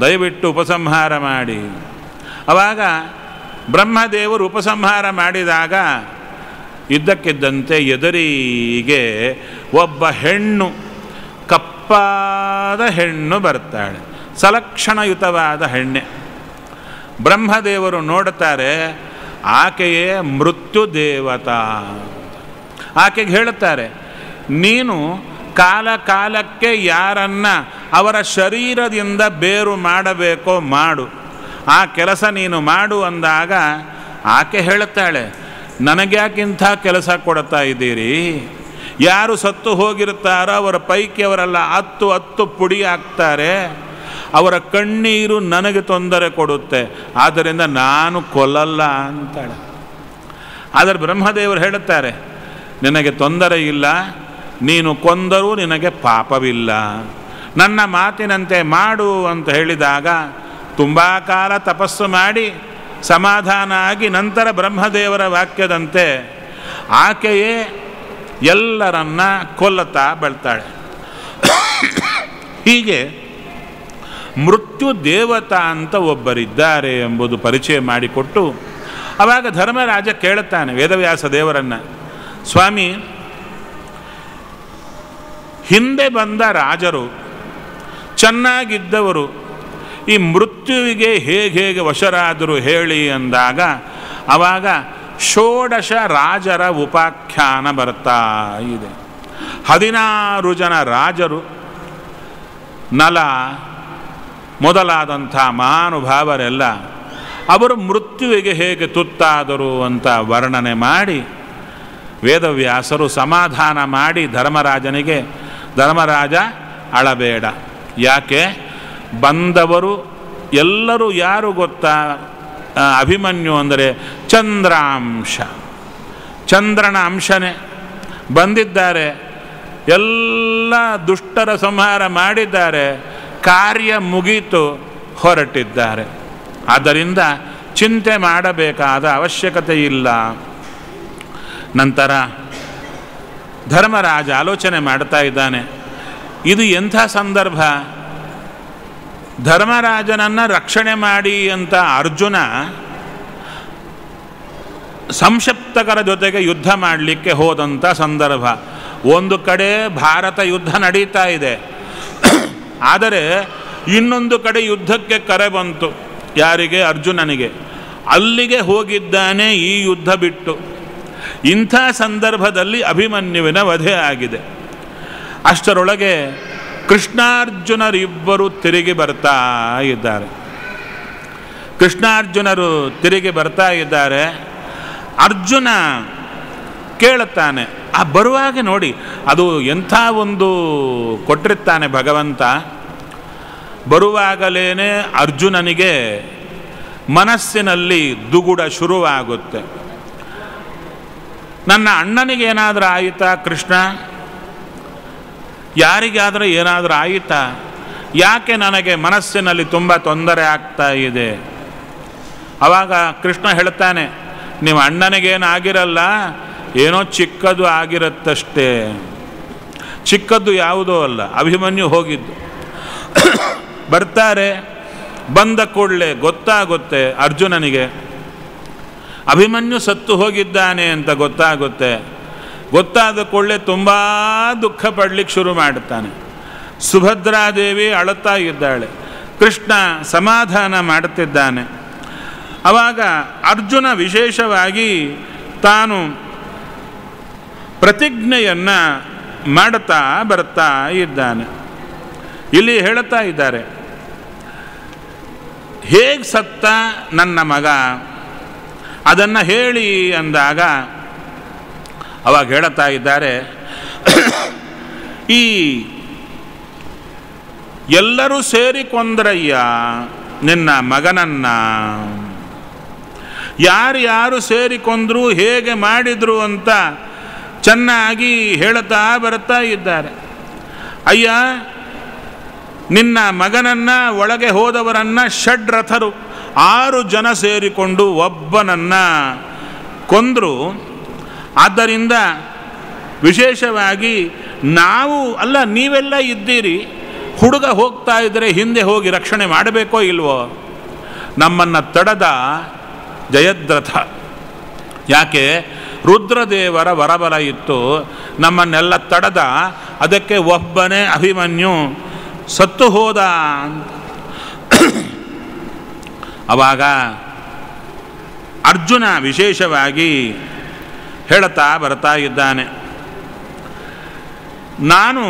ದಯವಿಟ್ಟು ಉಪಸಂಹಾರ ಮಾಡಿ. ಆವಾಗ ಬ್ರಹ್ಮದೇವರು ಉಪಸಂಹಾರ ಮಾಡಿದಾಗ ಇದ್ದಕ್ಕಿದ್ದಂತೆ ಎದುರಿಗೆ ಒಬ್ಬ ಹೆಣ್ಣು, ಕಪ್ಪಾದ ಹೆಣ್ಣು ಬರ್ತಾಳೆ, ಸಲಕ್ಷಣಯುತವಾದ ಹೆಣ್ಣೆ. ಬ್ರಹ್ಮದೇವರು ನೋಡುತ್ತಾರೆ, ಆಕೆಯೇ ಮೃತ್ಯು ದೇವತಾ. ಆಕೆಗೆ ಹೇಳುತ್ತಾರೆ, ನೀನು ಕಾಲ ಕಾಲಕ್ಕೆ ಯಾರನ್ನ ಅವರ ಶರೀರದಿಂದ ಬೇರು ಮಾಡಬೇಕೋ ಮಾಡು, ಆ ಕೆಲಸ ನೀನು ಮಾಡು ಅಂದಾಗ ಆಕೆ ಹೇಳುತ್ತಾಳೆ, ನನಗ್ಯಾಕಿಂಥ ಕೆಲಸ ಕೊಡ್ತಾ ಇದ್ದೀರಿ? ಯಾರು ಸತ್ತು ಹೋಗಿರ್ತಾರೋ ಅವರ ಪೈಕಿ ಅವರೆಲ್ಲ ಹತ್ತು ಪುಡಿ ಆಗ್ತಾರೆ, ಅವರ ಕಣ್ಣೀರು ನನಗೆ ತೊಂದರೆ ಕೊಡುತ್ತೆ, ಆದ್ದರಿಂದ ನಾನು ಕೊಲ್ಲಲ್ಲ ಅಂತಾಳೆ. ಆದರೆ ಬ್ರಹ್ಮದೇವರು ಹೇಳುತ್ತಾರೆ, ನಿನಗೆ ತೊಂದರೆ ಇಲ್ಲ, ನೀನು ಕೊಂದರೂ ನಿನಗೆ ಪಾಪವಿಲ್ಲ, ನನ್ನ ಮಾತಿನಂತೆ ಮಾಡು ಅಂತ ಹೇಳಿದಾಗ ತುಂಬ ಕಾಲ ತಪಸ್ಸು ಮಾಡಿ ಸಮಾಧಾನ ಆಗಿ ನಂತರ ಬ್ರಹ್ಮದೇವರ ವಾಕ್ಯದಂತೆ ಆಕೆಯೇ ಎಲ್ಲರನ್ನ ಕೊಲ್ಲುತ್ತಾ ಬೆಳ್ತಾಳೆ. ಹೀಗೆ ಮೃತ್ಯು ದೇವತಾ ಅಂತ ಒಬ್ಬರಿದ್ದಾರೆ ಎಂಬುದು ಪರಿಚಯ ಮಾಡಿಕೊಟ್ಟು ಆವಾಗ ಧರ್ಮರಾಜ ಕೇಳುತ್ತಾನೆ ವೇದವ್ಯಾಸ ದೇವರನ್ನು, ಸ್ವಾಮಿ, ಹಿಂದೆ ಬಂದ ರಾಜರು ಚೆನ್ನಾಗಿದ್ದವರು ಈ ಮೃತ್ಯುವಿಗೆ ಹೇಗೆ ವಶರಾದರು ಹೇಳಿ ಅಂದಾಗ ಆವಾಗ ಷೋಡಶ ರಾಜರ ಉಪಾಖ್ಯಾನ ಬರ್ತಾ ಇದೆ. 16 ಜನ ರಾಜರು, ನಲ ಮೊದಲಾದಂಥ ಮಹಾನುಭಾವರೆಲ್ಲ ಅವರು ಮೃತ್ಯುವಿಗೆ ಹೇಗೆ ತುತ್ತಾದರು ಅಂತ ವರ್ಣನೆ ಮಾಡಿ ವೇದವ್ಯಾಸರು ಸಮಾಧಾನ ಮಾಡಿ ಧರ್ಮರಾಜನಿಗೆ, ಧರ್ಮರಾಜ ಅಳಬೇಡ, ಯಾಕೆ ಬಂದವರು ಎಲ್ಲರೂ ಯಾರು ಗೊತ್ತಾ? ಅಭಿಮನ್ಯು ಅಂದರೆ ಚಂದ್ರಾಂಶ, ಚಂದ್ರನ ಅಂಶನೇ ಬಂದಿದ್ದಾರೆ, ಎಲ್ಲ ದುಷ್ಟರ ಸಂಹಾರ ಮಾಡಿದ್ದಾರೆ, ಕಾರ್ಯ ಮುಗೀತು, ಹೊರಟಿದ್ದಾರೆ. ಆದ್ದರಿಂದ ಚಿಂತೆ ಮಾಡಬೇಕಾದ ಅವಶ್ಯಕತೆ ಇಲ್ಲ. ನಂತರ ಧರ್ಮರಾಜ ಆಲೋಚನೆ ಮಾಡ್ತಾ ಇದ್ದಾನೆ, ಇದು ಎಂಥ ಸಂದರ್ಭ? ಧರ್ಮರಾಜನನ್ನು ರಕ್ಷಣೆ ಮಾಡಿ ಅಂತ ಅರ್ಜುನ ಸಂಶಪ್ತಕರ ಜೊತೆಗೆ ಯುದ್ಧ ಮಾಡಲಿಕ್ಕೆ ಹೋದಂಥ ಸಂದರ್ಭ. ಒಂದು ಕಡೆ ಭಾರತ ಯುದ್ಧ ನಡೀತಾ ಇದೆ, ಆದರೆ ಇನ್ನೊಂದು ಕಡೆ ಯುದ್ಧಕ್ಕೆ ಕರೆ ಬಂತು. ಯಾರಿಗೆ? ಅರ್ಜುನನಿಗೆ. ಅಲ್ಲಿಗೆ ಹೋಗಿದ್ದಾನೆ ಈ ಯುದ್ಧ ಬಿಟ್ಟು. ಇಂಥ ಸಂದರ್ಭದಲ್ಲಿ ಅಭಿಮನ್ಯುವಿನ ವಧೆ ಆಗಿದೆ. ಅಷ್ಟರೊಳಗೆ ಕೃಷ್ಣಾರ್ಜುನರಿಬ್ಬರು ತಿರುಗಿ ಬರ್ತಾ ಇದ್ದಾರೆ. ಕೃಷ್ಣಾರ್ಜುನರು ತಿರುಗಿ ಬರ್ತಾ ಇದ್ದಾರೆ. ಅರ್ಜುನ ಕೇಳುತ್ತಾನೆ, ಆ ಬರುವಾಗ ನೋಡಿ, ಅದು ಎಂಥ ಒಂದು ಕೊಟ್ಟಿರ್ತಾನೆ ಭಗವಂತ. ಬರುವಾಗಲೇ ಅರ್ಜುನನಿಗೆ ಮನಸ್ಸಿನಲ್ಲಿ ದುಗುಡ ಶುರುವಾಗುತ್ತೆ. ನನ್ನ ಅಣ್ಣನಿಗೇನಾದರೂ ಆಯಿತಾ ಕೃಷ್ಣ? ಯಾರಿಗಾದರೂ ಏನಾದರೂ ಆಯಿತಾ? ಯಾಕೆ ನನಗೆ ಮನಸ್ಸಿನಲ್ಲಿ ತುಂಬ ತೊಂದರೆ ಆಗ್ತಾ ಇದೆ? ಆವಾಗ ಕೃಷ್ಣ ಹೇಳ್ತಾನೆ, ನೀವು ಅಣ್ಣನಿಗೇನಾಗಿರಲ್ಲ, ಏನೋ ಚಿಕ್ಕದು ಆಗಿರುತ್ತಷ್ಟೇ. ಚಿಕ್ಕದ್ದು ಯಾವುದೋ ಅಲ್ಲ, ಅಭಿಮನ್ಯು ಹೋಗಿದ್ದು. ಬರ್ತಾರೆ, ಬಂದ ಕೂಡಲೇ ಗೊತ್ತಾಗುತ್ತೆ ಅರ್ಜುನನಿಗೆ ಅಭಿಮನ್ಯು ಸತ್ತು ಹೋಗಿದ್ದಾನೆ ಅಂತ ಗೊತ್ತಾಗುತ್ತೆ. ಗೊತ್ತಾದ ಕೂಡಲೇ ತುಂಬ ದುಃಖ ಪಡಲಿಕ್ಕೆ ಶುರು ಮಾಡುತ್ತಾನೆ. ಸುಭದ್ರಾದೇವಿ ಅಳುತ್ತಾ ಇದ್ದಾಳೆ, ಕೃಷ್ಣ ಸಮಾಧಾನ ಮಾಡುತ್ತಿದ್ದಾನೆ. ಆವಾಗ ಅರ್ಜುನ ವಿಶೇಷವಾಗಿ ತಾನು ಪ್ರತಿಜ್ಞೆಯನ್ನು ಮಾಡುತ್ತಾ ಬರ್ತಾ ಇದ್ದಾನೆ. ಇಲ್ಲಿ ಹೇಳುತ್ತಾ ಇದ್ದಾರೆ, ಹೇಗೆ ಸತ್ತ ನನ್ನ ಮಗ ಅದನ್ನು ಹೇಳಿ ಅಂದಾಗ ಅವಾಗ ಹೇಳುತ್ತಾ ಇದ್ದಾರೆ, ಈ ಎಲ್ಲರೂ ಸೇರಿಕೊಂಡ್ರಯ್ಯ ನಿನ್ನ ಮಗನನ್ನ, ಯಾರ್ಯಾರು ಸೇರಿಕೊಂಡ್ರು, ಹೇಗೆ ಮಾಡಿದ್ರು ಅಂತ ಚೆನ್ನಾಗಿ ಹೇಳುತ್ತಾ ಬರ್ತಾ ಇದ್ದಾರೆ. ಅಯ್ಯ, ನಿನ್ನ ಮಗನನ್ನು ಒಳಗೆ ಹೋದವರನ್ನು ಷಡ್ರಥರು 6 ಜನ ಸೇರಿಕೊಂಡು ಒಬ್ಬನನ್ನು ಕೊಂದರು. ಆದ್ದರಿಂದ ವಿಶೇಷವಾಗಿ ನಾವು ಅಲ್ಲ, ನೀವೆಲ್ಲ ಇದ್ದೀರಿ, ಹುಡುಗ ಹೋಗ್ತಾ ಇದ್ದರೆ ಹಿಂದೆ ಹೋಗಿ ರಕ್ಷಣೆ ಮಾಡಬೇಕೋ ಇಲ್ವೋ? ನಮ್ಮನ್ನು ತಡೆದ ಜಯದ್ರಥ. ಯಾಕೆ? ರುದ್ರದೇವರ ವರಬಲ ಇತ್ತು, ನಮ್ಮನ್ನೆಲ್ಲ ತಡೆದ. ಅದಕ್ಕೆ ಒಬ್ಬನೇ ಅಭಿಮನ್ಯು ಸತ್ತು ಹೋದ ಅಂತ. ಆವಾಗ ಅರ್ಜುನ ವಿಶೇಷವಾಗಿ ಹೇಳ್ತಾ ಬರ್ತಾ ಇದ್ದಾನೆ, ನಾನು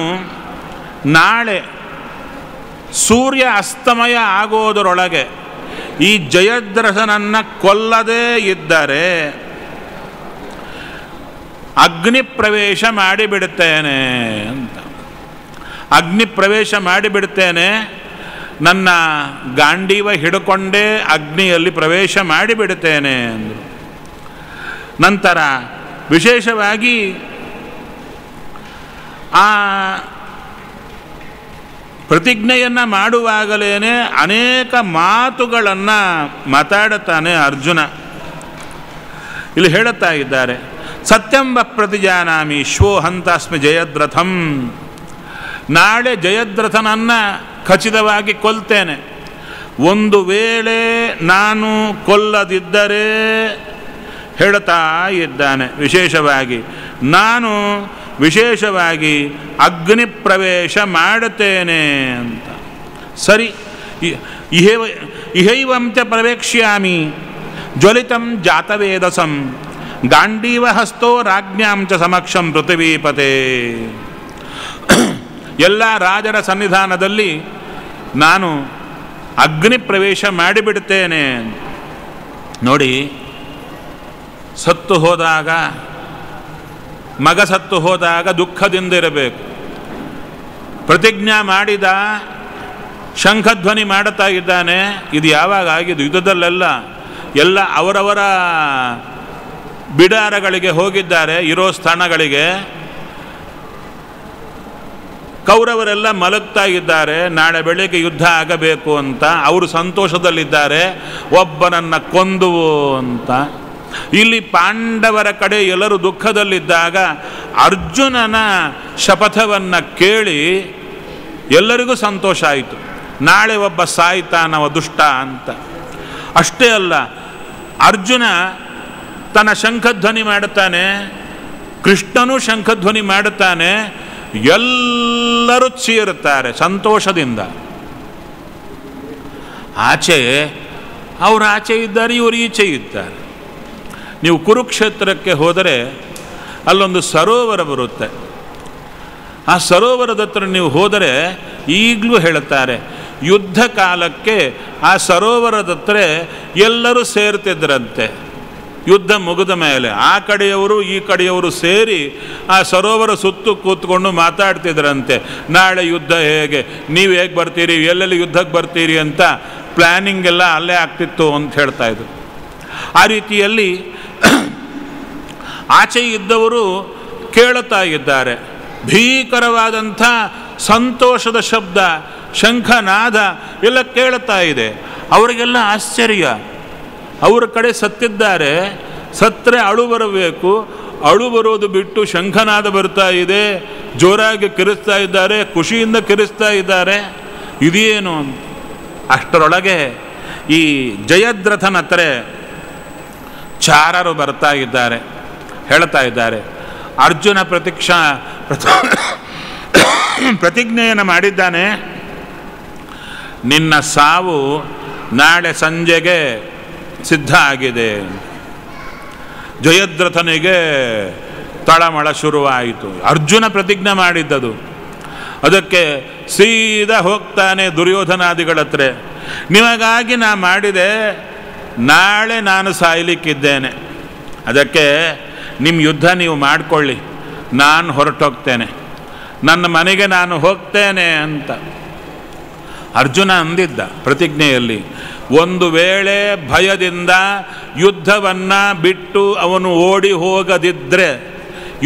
ನಾಳೆ ಸೂರ್ಯ ಅಸ್ತಮಯ ಆಗೋದರೊಳಗೆ ಈ ಜಯದ್ರಥನನ್ನು ಕೊಲ್ಲದೇ ಇದ್ದರೆ ಅಗ್ನಿ ಪ್ರವೇಶ ಮಾಡಿಬಿಡುತ್ತೇನೆ ಅಂತ. ಅಗ್ನಿ ಪ್ರವೇಶ ಮಾಡಿಬಿಡ್ತೇನೆ, ನನ್ನ ಗಾಂಡೀವ ಹಿಡ್ಕೊಂಡೇ ಅಗ್ನಿಯಲ್ಲಿ ಪ್ರವೇಶ ಮಾಡಿಬಿಡುತ್ತೇನೆ ಅಂದರು. ನಂತರ ವಿಶೇಷವಾಗಿ ಆ ಪ್ರತಿಜ್ಞೆಯನ್ನು ಮಾಡುವಾಗಲೇ ಅನೇಕ ಮಾತುಗಳನ್ನು ಮಾತಾಡುತ್ತಾನೆ ಅರ್ಜುನ. ಇಲ್ಲಿ ಹೇಳುತ್ತಾ ಇದ್ದಾರೆ, ಸತ್ಯಂಬ ಪ್ರತಿಜಾನಾಮಿ ಶ್ವೋ ಹಂತಾಸ್ಮಿ ಜಯದ್ರಥಂ. ನಾಳೆ ಜಯದ್ರಥನನ್ನು ಖಚಿತವಾಗಿ ಕೊಲ್ತೇನೆ. ಒಂದು ವೇಳೆ ನಾನು ಕೊಲ್ಲದಿದ್ದರೆ ಹೇಳ್ತಾ ಇದ್ದಾನೆ ವಿಶೇಷವಾಗಿ, ನಾನು ವಿಶೇಷವಾಗಿ ಅಗ್ನಿ ಪ್ರವೇಶ ಮಾಡುತ್ತೇನೆ ಅಂತ. ಸರಿ, ಇಹೈವಂಚ ಪ್ರವೇಕ್ಷ್ಯಾಮಿ ಜ್ವಲಿತಂ ಜಾತವೇದಸಂ ಗಾಂಡೀವ ಹಸ್ತೋ ರಾಜ್ಞಾಂ ಚ ಸಮಕ್ಷಂ ಪೃಥಿವೀಪತೆ. ಎಲ್ಲ ರಾಜರ ಸನ್ನಿಧಾನದಲ್ಲಿ ನಾನು ಅಗ್ನಿ ಪ್ರವೇಶ ಮಾಡಿಬಿಡ್ತೇನೆ. ನೋಡಿ, ಸತ್ತು ಹೋದಾಗ, ಮಗ ಸತ್ತು ಹೋದಾಗ ದುಃಖದಿಂದಿರಬೇಕು. ಪ್ರತಿಜ್ಞಾ ಮಾಡಿದ, ಶಂಖಧ್ವನಿ ಮಾಡುತ್ತಾ ಇದ್ದಾನೆ. ಇದು ಯಾವಾಗ ಆಗಿದ್ದು? ಯುದ್ಧದಲ್ಲೆಲ್ಲ ಎಲ್ಲ ಅವರವರ ಬಿಡಾರಗಳಿಗೆ ಹೋಗಿದ್ದಾರೆ, ಇರೋ ಸ್ಥಾನಗಳಿಗೆ. ಕೌರವರೆಲ್ಲ ಮಲಗ್ತಾ ಇದ್ದಾರೆ, ನಾಳೆ ಬೆಳಗ್ಗೆ ಯುದ್ಧ ಆಗಬೇಕು ಅಂತ. ಅವರು ಸಂತೋಷದಲ್ಲಿದ್ದಾರೆ, ಒಬ್ಬನನ್ನು ಕೊಂದುವು ಅಂತ. ಇಲ್ಲಿ ಪಾಂಡವರ ಕಡೆ ಎಲ್ಲರೂ ದುಃಖದಲ್ಲಿದ್ದಾಗ ಅರ್ಜುನನ ಶಪಥವನ್ನು ಕೇಳಿ ಎಲ್ಲರಿಗೂ ಸಂತೋಷ ಆಯಿತು. ನಾಳೆ ಒಬ್ಬ ಸಾಯ್ತಾನವ ದುಷ್ಟ ಅಂತ. ಅಷ್ಟೇ ಅಲ್ಲ, ಅರ್ಜುನ ತನ್ನ ಶಂಖಧ್ವನಿ ಮಾಡುತ್ತಾನೆ, ಕೃಷ್ಣನೂ ಶಂಖಧ್ವನಿ ಮಾಡುತ್ತಾನೆ. ಎಲ್ಲರೂ ಚೀರುತ್ತಾರೆ ಸಂತೋಷದಿಂದ. ಆಚೆ ಅವರು ಆಚೆ ಇದ್ದಾರೆ, ಇವರು ಈಚೆ ಇದ್ದಾರೆ. ನೀವು ಕುರುಕ್ಷೇತ್ರಕ್ಕೆ ಹೋದರೆ ಅಲ್ಲೊಂದು ಸರೋವರ ಬರುತ್ತೆ. ಆ ಸರೋವರದ ಹತ್ರ ನೀವು ಹೋದರೆ ಈಗಲೂ ಹೇಳುತ್ತಾರೆ, ಯುದ್ಧ ಕಾಲಕ್ಕೆ ಆ ಸರೋವರದ ಹತ್ರ ಎಲ್ಲರೂ ಸೇರ್ತಿದ್ರಂತೆ. ಯುದ್ಧ ಮುಗಿದ ಮೇಲೆ ಆ ಕಡೆಯವರು ಈ ಕಡೆಯವರು ಸೇರಿ ಆ ಸರೋವರ ಸುತ್ತು ಕೂತ್ಕೊಂಡು ಮಾತಾಡ್ತಿದ್ರಂತೆ. ನಾಳೆ ಯುದ್ಧ ಹೇಗೆ, ನೀವು ಹೇಗೆ ಬರ್ತೀರಿ, ಎಲ್ಲೆಲ್ಲಿ ಯುದ್ಧಕ್ಕೆ ಬರ್ತೀರಿ ಅಂತ ಪ್ಲ್ಯಾನಿಂಗ್ ಎಲ್ಲ ಅಲ್ಲೇ ಆಗ್ತಿತ್ತು ಅಂತ ಹೇಳ್ತಾಯಿದ್ರು. ಆ ರೀತಿಯಲ್ಲಿ ಆಚೆ ಇದ್ದವರು ಕೇಳುತ್ತಾ ಇದ್ದಾರೆ. ಭೀಕರವಾದಂಥ ಸಂತೋಷದ ಶಬ್ದ, ಶಂಖನಾದ ಎಲ್ಲ ಕೇಳುತ್ತಾ ಇದೆ. ಅವರಿಗೆಲ್ಲ ಆಶ್ಚರ್ಯ. ಅವರ ಕಡೆ ಸತ್ತಿದ್ದಾರೆ, ಸತ್ತರೆ ಅಳು ಬರಬೇಕು, ಅಳು ಬರೋದು ಬಿಟ್ಟು ಶಂಖನಾದ ಬರ್ತಾ ಇದೆ, ಜೋರಾಗಿ ಕಿರಿಸ್ತಾ ಇದ್ದಾರೆ, ಖುಷಿಯಿಂದ ಕಿರಿಸ್ತಾ ಇದ್ದಾರೆ. ಇದೇನು ಅಂತ. ಅಷ್ಟರೊಳಗೆ ಈ ಜಯದ್ರಥನ ಹತ್ರ ಚಾರರು ಬರ್ತಾ ಇದ್ದಾರೆ, ಹೇಳ್ತಾ ಇದ್ದಾರೆ, ಅರ್ಜುನ ಪ್ರತಿಜ್ಞೆಯನ್ನು ಮಾಡಿದ್ದಾನೆ, ನಿನ್ನ ಸಾವು ನಾಳೆ ಸಂಜೆಗೆ ಸಿದ್ಧ ಆಗಿದೆ. ಜಯದ್ರಥನಿಗೆ ತಳಮಳ ಶುರುವಾಯಿತು. ಅರ್ಜುನ ಪ್ರತಿಜ್ಞೆ ಮಾಡಿದ್ದದು. ಅದಕ್ಕೆ ಸೀದಾ ಹೋಗ್ತಾನೆ ದುರ್ಯೋಧನಾದಿಗಳ ಹತ್ರ, ನಿಮಗಾಗಿ ನಾ ಮಾಡಿದೆ, ನಾಳೆ ನಾನು ಸಾಯಲಿಕ್ಕಿದ್ದೇನೆ, ಅದಕ್ಕೆ ನಿಮ್ಮ ಯುದ್ಧ ನೀವು ಮಾಡಿಕೊಳ್ಳಿ, ನಾನು ಹೊರಟೋಗ್ತೇನೆ, ನನ್ನ ಮನೆಗೆ ನಾನು ಹೋಗ್ತೇನೆ ಅಂತ ಅರ್ಜುನ ಅಂದಿದ್ದ ಪ್ರತಿಜ್ಞೆಯಲ್ಲಿ. ಒಂದು ವೇಳೆ ಭಯದಿಂದ ಯುದ್ಧವನ್ನು ಬಿಟ್ಟು ಅವನು ಓಡಿ ಹೋಗದಿದ್ದರೆ,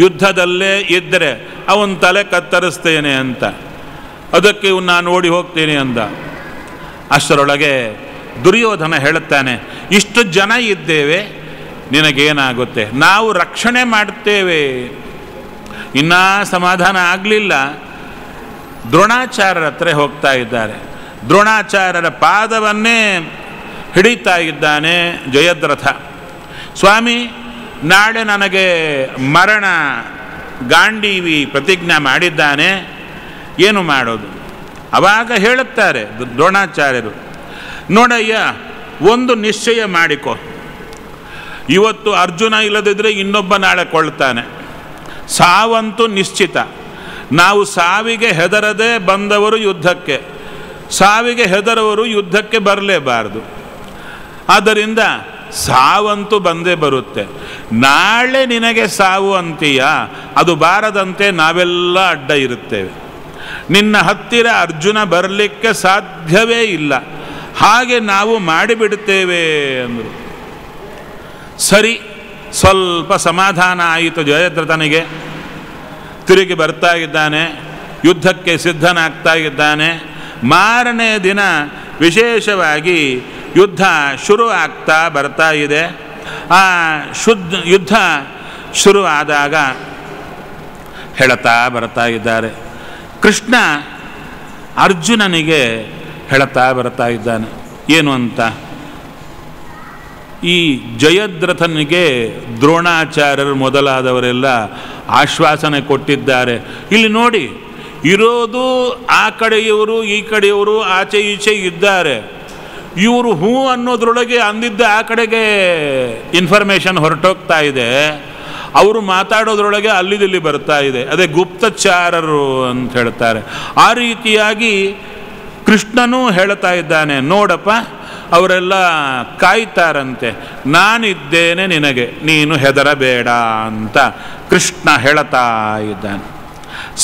ಯುದ್ಧದಲ್ಲೇ ಇದ್ದರೆ ಅವನ ತಲೆ ಕತ್ತರಿಸ್ತೇನೆ ಅಂತ. ಅದಕ್ಕೆ ನಾನು ಓಡಿ ಹೋಗ್ತೇನೆ ಅಂದ. ಅಷ್ಟರೊಳಗೆ ದುರ್ಯೋಧನ ಹೇಳುತ್ತಾನೆ, ಇಷ್ಟು ಜನ ಇದ್ದೇವೆ, ನಿನಗೇನಾಗುತ್ತೆ, ನಾವು ರಕ್ಷಣೆ ಮಾಡ್ತೇವೆ. ಇನ್ನೂ ಸಮಾಧಾನ ಆಗಲಿಲ್ಲ. ದ್ರೋಣಾಚಾರ್ಯರ ಹತ್ರ ಹೋಗ್ತಾ ಇದ್ದಾರೆ. ದ್ರೋಣಾಚಾರ್ಯರ ಪಾದವನ್ನೇ ಹಿಡಿತಾ ಇದ್ದಾನೆ ಜಯದ್ರಥ. ಸ್ವಾಮಿ, ನಾಳೆ ನನಗೆ ಮರಣ ಗಾಂಡೀವಿ ಪ್ರತಿಜ್ಞೆ ಮಾಡಿದ್ದಾನೆ, ಏನು ಮಾಡೋದು? ಆವಾಗ ಹೇಳುತ್ತಾರೆ ದ್ರೋಣಾಚಾರ್ಯರು, ನೋಡಯ್ಯ, ಒಂದು ನಿಶ್ಚಯ ಮಾಡಿಕೊ. ಇವತ್ತು ಅರ್ಜುನ ಇಲ್ಲದಿದ್ದರೆ ಇನ್ನೊಬ್ಬ ನಾಳೆ ಕೊಳ್ತಾನೆ. ಸಾವಂತೂ ನಿಶ್ಚಿತ. ನಾವು ಸಾವಿಗೆ ಹೆದರದೆ ಬಂದವರು ಯುದ್ಧಕ್ಕೆ, ಸಾವಿಗೆ ಹೆದರವರು ಯುದ್ಧಕ್ಕೆ ಬರಲೇಬಾರದು. ಆದ್ದರಿಂದ ಸಾವಂತೂ ಬಂದೇ ಬರುತ್ತೆ. ನಾಳೆ ನಿನಗೆ ಸಾವು ಅಂತೀಯ, ಅದು ಬಾರದಂತೆ ನಾವೆಲ್ಲ ಅಡ್ಡ ಇರುತ್ತೇವೆ. ನಿನ್ನ ಹತ್ತಿರ ಅರ್ಜುನ ಬರಲಿಕ್ಕೆ ಸಾಧ್ಯವೇ ಇಲ್ಲ, ಹಾಗೆ ನಾವು ಮಾಡಿಬಿಡುತ್ತೇವೆ ಅಂದರು. ಸರಿ, ಸ್ವಲ್ಪ ಸಮಾಧಾನ ಆಯಿತು ಜಯದ್ರಥನಿಗೆ. ತಿರುಗಿ ಬರ್ತಾ ಇದ್ದಾನೆ, ಯುದ್ಧಕ್ಕೆ ಸಿದ್ಧನಾಗ್ತಾ ಇದ್ದಾನೆ. ಮಾರನೇ ದಿನ ವಿಶೇಷವಾಗಿ ಯುದ್ಧ ಶುರು ಆಗ್ತಾ ಬರ್ತಾ ಇದೆ. ಆ ಯುದ್ಧ ಶುರು ಆದಾಗ ಹೇಳ್ತಾ ಬರ್ತಾ ಇದ್ದಾರೆ. ಕೃಷ್ಣ ಅರ್ಜುನನಿಗೆ ಹೇಳ್ತಾ ಬರ್ತಾ ಇದ್ದಾನೆ. ಏನು ಅಂತ? ಈ ಜಯದ್ರಥನಿಗೆ ದ್ರೋಣಾಚಾರ್ಯರು ಮೊದಲಾದವರೆಲ್ಲ ಆಶ್ವಾಸನೆ ಕೊಟ್ಟಿದ್ದಾರೆ. ಇಲ್ಲಿ ನೋಡಿ, ಇರೋದು ಆ ಕಡೆಯವರು ಈ ಕಡೆಯವರು ಆಚೆ ಈಚೆ ಇದ್ದಾರೆ. ಇವರು ಹೂ ಅನ್ನೋದ್ರೊಳಗೆ ಅಂದಿದ್ದ ಆ ಕಡೆಗೆ ಇನ್ಫಾರ್ಮೇಷನ್ ಹೊರಟೋಗ್ತಾ ಇದೆ, ಅವರು ಮಾತಾಡೋದ್ರೊಳಗೆ ಅಲ್ಲಿದಲ್ಲಿ ಬರ್ತಾ ಇದೆ. ಅದೇ ಗುಪ್ತಚಾರರು ಅಂತ ಹೇಳ್ತಾರೆ. ಆ ರೀತಿಯಾಗಿ ಕೃಷ್ಣನೂ ಹೇಳ್ತಾ ಇದ್ದಾನೆ, ನೋಡಪ್ಪ, ಅವರೆಲ್ಲ ಕಾಯ್ತಾರಂತೆ, ನಾನಿದ್ದೇನೆ ನಿನಗೆ, ನೀನು ಹೆದರಬೇಡ ಅಂತ ಕೃಷ್ಣ ಹೇಳ್ತಾ ಇದ್ದಾನೆ.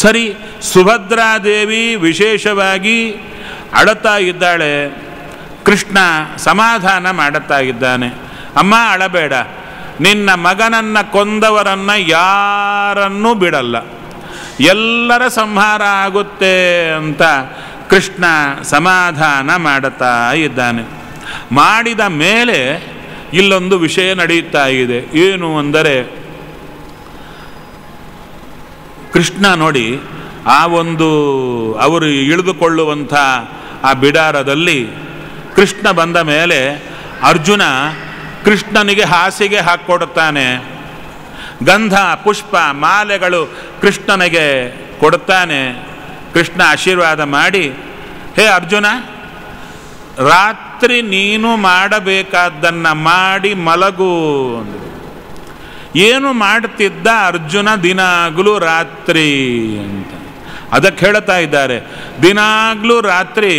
ಸರಿ, ಸುಭದ್ರಾದೇವಿ ವಿಶೇಷವಾಗಿ ಅಳತಾ ಇದ್ದಾಳೆ. ಕೃಷ್ಣ ಸಮಾಧಾನ ಮಾಡುತ್ತಾ ಇದ್ದಾನೆ. ಅಮ್ಮ, ಅಳಬೇಡ, ನಿನ್ನ ಮಗನನ್ನು ಕೊಂದವರನ್ನು ಯಾರನ್ನೂ ಬಿಡಲ್ಲ, ಎಲ್ಲರ ಸಂಹಾರ ಆಗುತ್ತೆ ಅಂತ ಕೃಷ್ಣ ಸಮಾಧಾನ ಮಾಡುತ್ತಾ ಇದ್ದಾನೆ. ಮಾಡಿದ ಮೇಲೆ ಇಲ್ಲೊಂದು ವಿಷಯ ನಡೆಯುತ್ತಾ ಇದೆ. ಏನು ಅಂದರೆ, ಕೃಷ್ಣ ನೋಡಿ, ಆ ಒಂದು ಅವರು ಇಳಿದುಕೊಳ್ಳುವಂಥ ಆ ಬಿಡಾರದಲ್ಲಿ ಕೃಷ್ಣ ಬಂದ ಮೇಲೆ ಅರ್ಜುನ ಕೃಷ್ಣನಿಗೆ ಹಾಸಿಗೆ ಹಾಕ್ಕೊಡುತ್ತಾನೆ. ಗಂಧ ಪುಷ್ಪ ಮಾಲೆಗಳು ಕೃಷ್ಣನಿಗೆ ಕೊಡುತ್ತಾನೆ. ಕೃಷ್ಣ ಆಶೀರ್ವಾದ ಮಾಡಿ, ಹೇ ಅರ್ಜುನ, ರಾತ್ರಿ ನೀನು ಮಾಡಬೇಕಾದ್ದನ್ನು ಮಾಡಿ ಮಲಗು. ಏನು ಮಾಡ್ತಿದ್ದ ಅರ್ಜುನ ದಿನಾಗಲೂ ರಾತ್ರಿ ಅಂತ ಅದಕ್ಕೆ ಹೇಳ್ತಾ ಇದ್ದಾರೆ. ದಿನಾಗಲೂ ರಾತ್ರಿ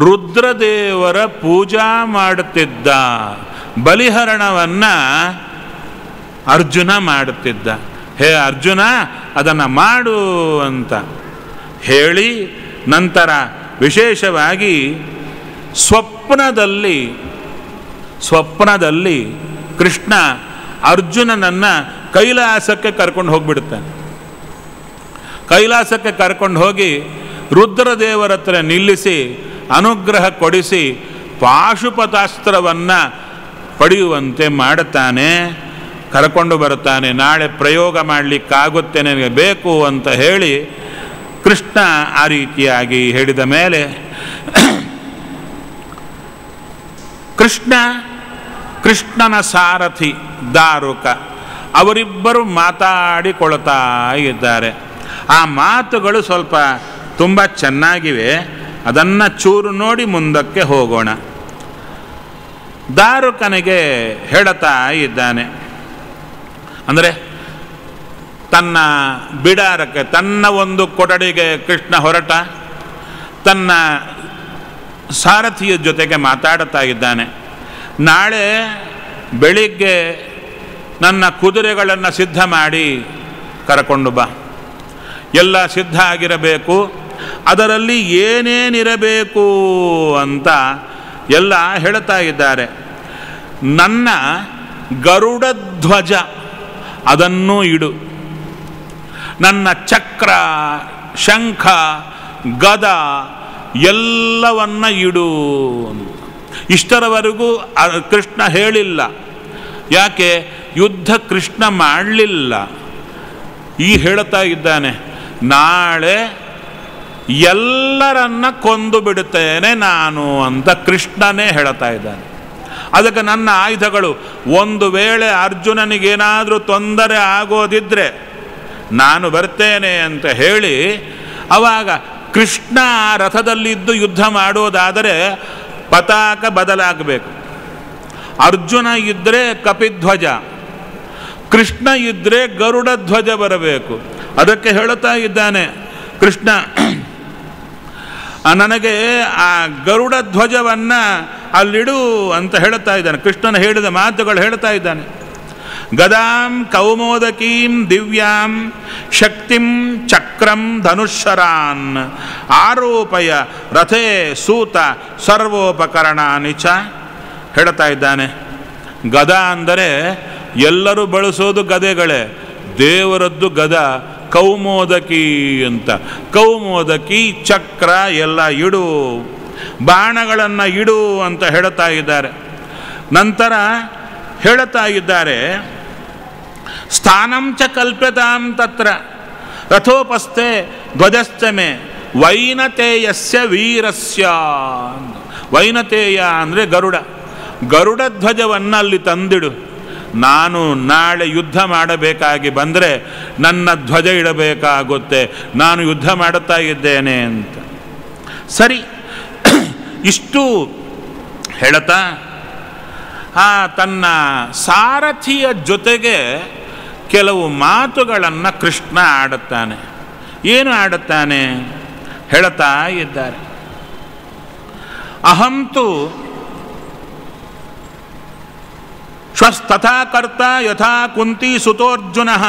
ರುದ್ರದೇವರ ಪೂಜಾ ಮಾಡುತ್ತಿದ್ದ, ಬಲಿಹರಣವನ್ನು ಅರ್ಜುನ ಮಾಡುತ್ತಿದ್ದ. ಹೇ ಅರ್ಜುನ, ಅದನ್ನು ಮಾಡು ಅಂತ ಹೇಳಿ, ನಂತರ ವಿಶೇಷವಾಗಿ ಸ್ವಪ್ನದಲ್ಲಿ ಕೃಷ್ಣ ಅರ್ಜುನನನ್ನು ಕೈಲಾಸಕ್ಕೆ ಕರ್ಕೊಂಡು ಹೋಗಿಬಿಡುತ್ತಾನೆ. ಕೈಲಾಸಕ್ಕೆ ಕರ್ಕೊಂಡು ಹೋಗಿ ರುದ್ರದೇವರ ಹತ್ರ ನಿಲ್ಲಿಸಿ ಅನುಗ್ರಹ ಕೊಡಿಸಿ ಪಾಶುಪತಾಸ್ತ್ರವನ್ನು ಪಡೆಯುವಂತೆ ಮಾಡುತ್ತಾನೆ. ಕರ್ಕೊಂಡು ಬರುತ್ತಾನೆ. ನಾಳೆ ಪ್ರಯೋಗ ಮಾಡಲಿಕ್ಕಾಗುತ್ತೆ, ನನಗೆ ಬೇಕು ಅಂತ ಹೇಳಿ ಕೃಷ್ಣ ಆ ರೀತಿಯಾಗಿ ಹೇಳಿದ ಮೇಲೆ ಕೃಷ್ಣನ ಸಾರಥಿ ದಾರುಕ ಅವರಿಬ್ಬರು ಮಾತಾಡಿಕೊಳ್ತಾ ಇದ್ದಾರೆ. ಆ ಮಾತುಗಳು ಸ್ವಲ್ಪ ತುಂಬ ಚೆನ್ನಾಗಿವೆ. ಅದನ್ನು ಚೂರು ನೋಡಿ ಮುಂದಕ್ಕೆ ಹೋಗೋಣ. ದಾರುಕನಿಗೆ ಹೇಳ್ತಾ ಇದ್ದಾನೆ, ಅಂದರೆ ತನ್ನ ಬಿಡಾರಕ್ಕೆ, ತನ್ನ ಒಂದು ಕೊಠಡಿಗೆ ಕೃಷ್ಣ ಹೊರಟ ತನ್ನ ಸಾರಥಿಯ ಜೊತೆಗೆ ಮಾತಾಡುತ್ತಾ ಇದ್ದಾನೆ. ನಾಳೆ ಬೆಳಿಗ್ಗೆ ನನ್ನ ಕುದುರೆಗಳನ್ನು ಸಿದ್ಧ ಮಾಡಿ ಕರಕೊಂಡು ಬಾ, ಎಲ್ಲ ಸಿದ್ಧ ಆಗಿರಬೇಕು, ಅದರಲ್ಲಿ ಏನೇನಿರಬೇಕು ಅಂತ ಎಲ್ಲ ಹೇಳ್ತಾ ಇದ್ದಾರೆ. ನನ್ನ ಗರುಡಧ್ವಜ ಅದನ್ನು ಇಡು, ನನ್ನ ಚಕ್ರ ಶಂಖ ಗದ ಎಲ್ಲವನ್ನ ಇಡು. ಇಷ್ಟರವರೆಗೂ ಕೃಷ್ಣ ಹೇಳಿಲ್ಲ. ಯಾಕೆ? ಯುದ್ಧ ಕೃಷ್ಣ ಮಾಡಲಿಲ್ಲ. ಈ ಹೇಳ್ತಾ ಇದ್ದಾನೆ, ನಾಳೆ ಎಲ್ಲರನ್ನ ಕೊಂದು ಬಿಡುತ್ತೇನೆ ನಾನು ಅಂತ ಕೃಷ್ಣನೇ ಹೇಳ್ತಾ ಇದ್ದಾನೆ. ಅದಕ್ಕೆ ನನ್ನ ಆಯುಧಗಳು, ಒಂದು ವೇಳೆ ಅರ್ಜುನನಿಗೇನಾದರೂ ತೊಂದರೆ ಆಗೋದಿದ್ದರೆ ನಾನು ಬರ್ತೇನೆ ಅಂತ ಹೇಳಿ, ಆವಾಗ ಕೃಷ್ಣ ರಥದಲ್ಲಿದ್ದು ಯುದ್ಧ ಮಾಡೋದಾದರೆ ಪತಾಕ ಬದಲಾಗಬೇಕು. ಅರ್ಜುನ ಇದ್ದರೆ ಕಪಿಧ್ವಜ, ಕೃಷ್ಣ ಇದ್ದರೆ ಗರುಡ ಧ್ವಜ ಬರಬೇಕು. ಅದಕ್ಕೆ ಹೇಳುತ್ತಾ ಇದ್ದಾನೆ ಕೃಷ್ಣ, ನನಗೆ ಆ ಗರುಡ ಧ್ವಜವನ್ನು ಅಲ್ಲಿಡು ಅಂತ ಹೇಳುತ್ತಾ ಇದ್ದಾನೆ. ಕೃಷ್ಣನ ಹೇಳಿದ ಮಾತುಗಳು ಹೇಳ್ತಾ ಇದ್ದಾನೆ. ಗದಾಂ ಕೌಮೋದಕೀಂ ದಿವ್ಯಾಂ ಶಕ್ತಿಂ ಚಕ್ರಂ ಧನುಷ್ಯರಾನ್ ಆರೋಪಯ ರಥೇ ಸೂತ ಸರ್ವೋಪಕರಣಾನಿ ಚ. ಹೇಳ್ತಾ ಇದ್ದಾನೆ, ಗದಾ ಅಂದರೆ ಎಲ್ಲರೂ ಬಳಸೋದು ಗದೆಗಳೇ, ದೇವರದ್ದು ಗದ ಕೌಮೋದಕಿ ಅಂತ. ಕೌಮೋದಕಿ ಚಕ್ರ ಎಲ್ಲ ಇಡು, ಬಾಣಗಳನ್ನು ಇಡು ಅಂತ ಹೇಳ್ತಾ ಇದ್ದಾರೆ. ನಂತರ ಹೇಳ್ತಾ ಇದ್ದಾರೆ, ಸ್ಥಾನಂ ಚ ಕಲ್ಪ್ಯತಾಂ ತತ್ರ ರಥೋಪಸ್ಥೆ ಧ್ವಜಶ್ಚ ಮೇ ವೈನತೇಯಸ್ಯ ವೀರಸ್ಯ. ವೈನತೇಯ ಅಂದರೆ ಗರುಡ, ಗರುಡ ಧ್ವಜವನ್ನು ಅಲ್ಲಿ ತಂದಿಡು. ನಾನು ನಾಳೆ ಯುದ್ಧ ಮಾಡಬೇಕಾಗಿ ಬಂದರೆ ನನ್ನ ಧ್ವಜ ಇಡಬೇಕಾಗುತ್ತೆ, ನಾನು ಯುದ್ಧ ಮಾಡುತ್ತಾ ಇದ್ದೇನೆ ಅಂತ. ಸರಿ, ಇಷ್ಟು ಹೇಳ್ತಾ ತನ್ನ ಸಾರಥಿಯ ಜೊತೆಗೆ ಕೆಲವು ಮಾತುಗಳನ್ನು ಕೃಷ್ಣ ಆಡುತ್ತಾನೆ. ಏನು ಆಡುತ್ತಾನೆ ಹೇಳ್ತಾ ಇದ್ದಾರೆ. ಅಹಂತು ಶ್ವಸ್ತಥಾ ಕರ್ತ ಯಥಾ ಕುಂತಿ ಸುತೋರ್ಜುನಃ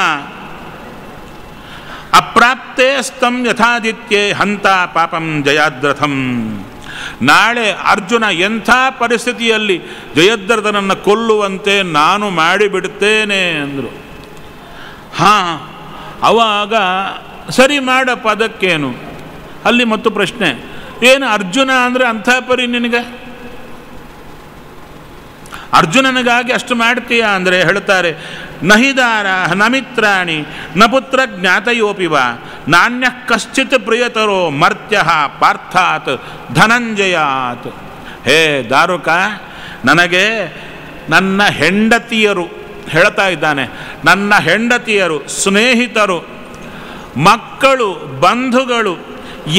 ಅಪ್ರಾಪ್ತೇ ಸ್ತಂ ಯಥಾದಿತ್ಯೇ ಹಂತ ಪಾಪಂ ಜಯಾದ್ರಥಂ. ನಾಳೆ ಅರ್ಜುನ ಎಂಥ ಪರಿಸ್ಥಿತಿಯಲ್ಲಿ ಜಯದ್ರಥನನ್ನು ಕೊಲ್ಲುವಂತೆ ನಾನು ಮಾಡಿಬಿಡುತ್ತೇನೆ ಅಂದರು. ಅವಾಗ ಸರಿ ಮಾಡ ಪದಕ್ಕೇನು ಅಲ್ಲಿ ಮತ್ತು ಪ್ರಶ್ನೆ ಏನು, ಅರ್ಜುನ ಅಂದರೆ ಅಂಥ ಪರಿ ನಿನಗೆ, ಅರ್ಜುನನಿಗಾಗಿ ಅಷ್ಟು ಮಾಡ್ತೀಯ ಅಂದರೆ ಹೇಳ್ತಾರೆ, ನಹಿದಾರ ನ ಮಿತ್ರಾಣಿ ನ ಪುತ್ರ ಜ್ಞಾತಯೋಪಿವ ನಾಣ್ಯ ಕಶ್ಚಿತ್ ಪ್ರಿಯತರೋ ಮರ್ತ್ಯ ಪಾರ್ಥಾತ್ ಧನಂಜಯಾತ್. ಹೇ ದಾರುಕ, ನನಗೆ ನನ್ನ ಹೆಂಡತಿಯರು, ಹೇಳ್ತಾ ಇದ್ದಾನೆ, ನನ್ನ ಹೆಂಡತಿಯರು, ಸ್ನೇಹಿತರು, ಮಕ್ಕಳು, ಬಂಧುಗಳು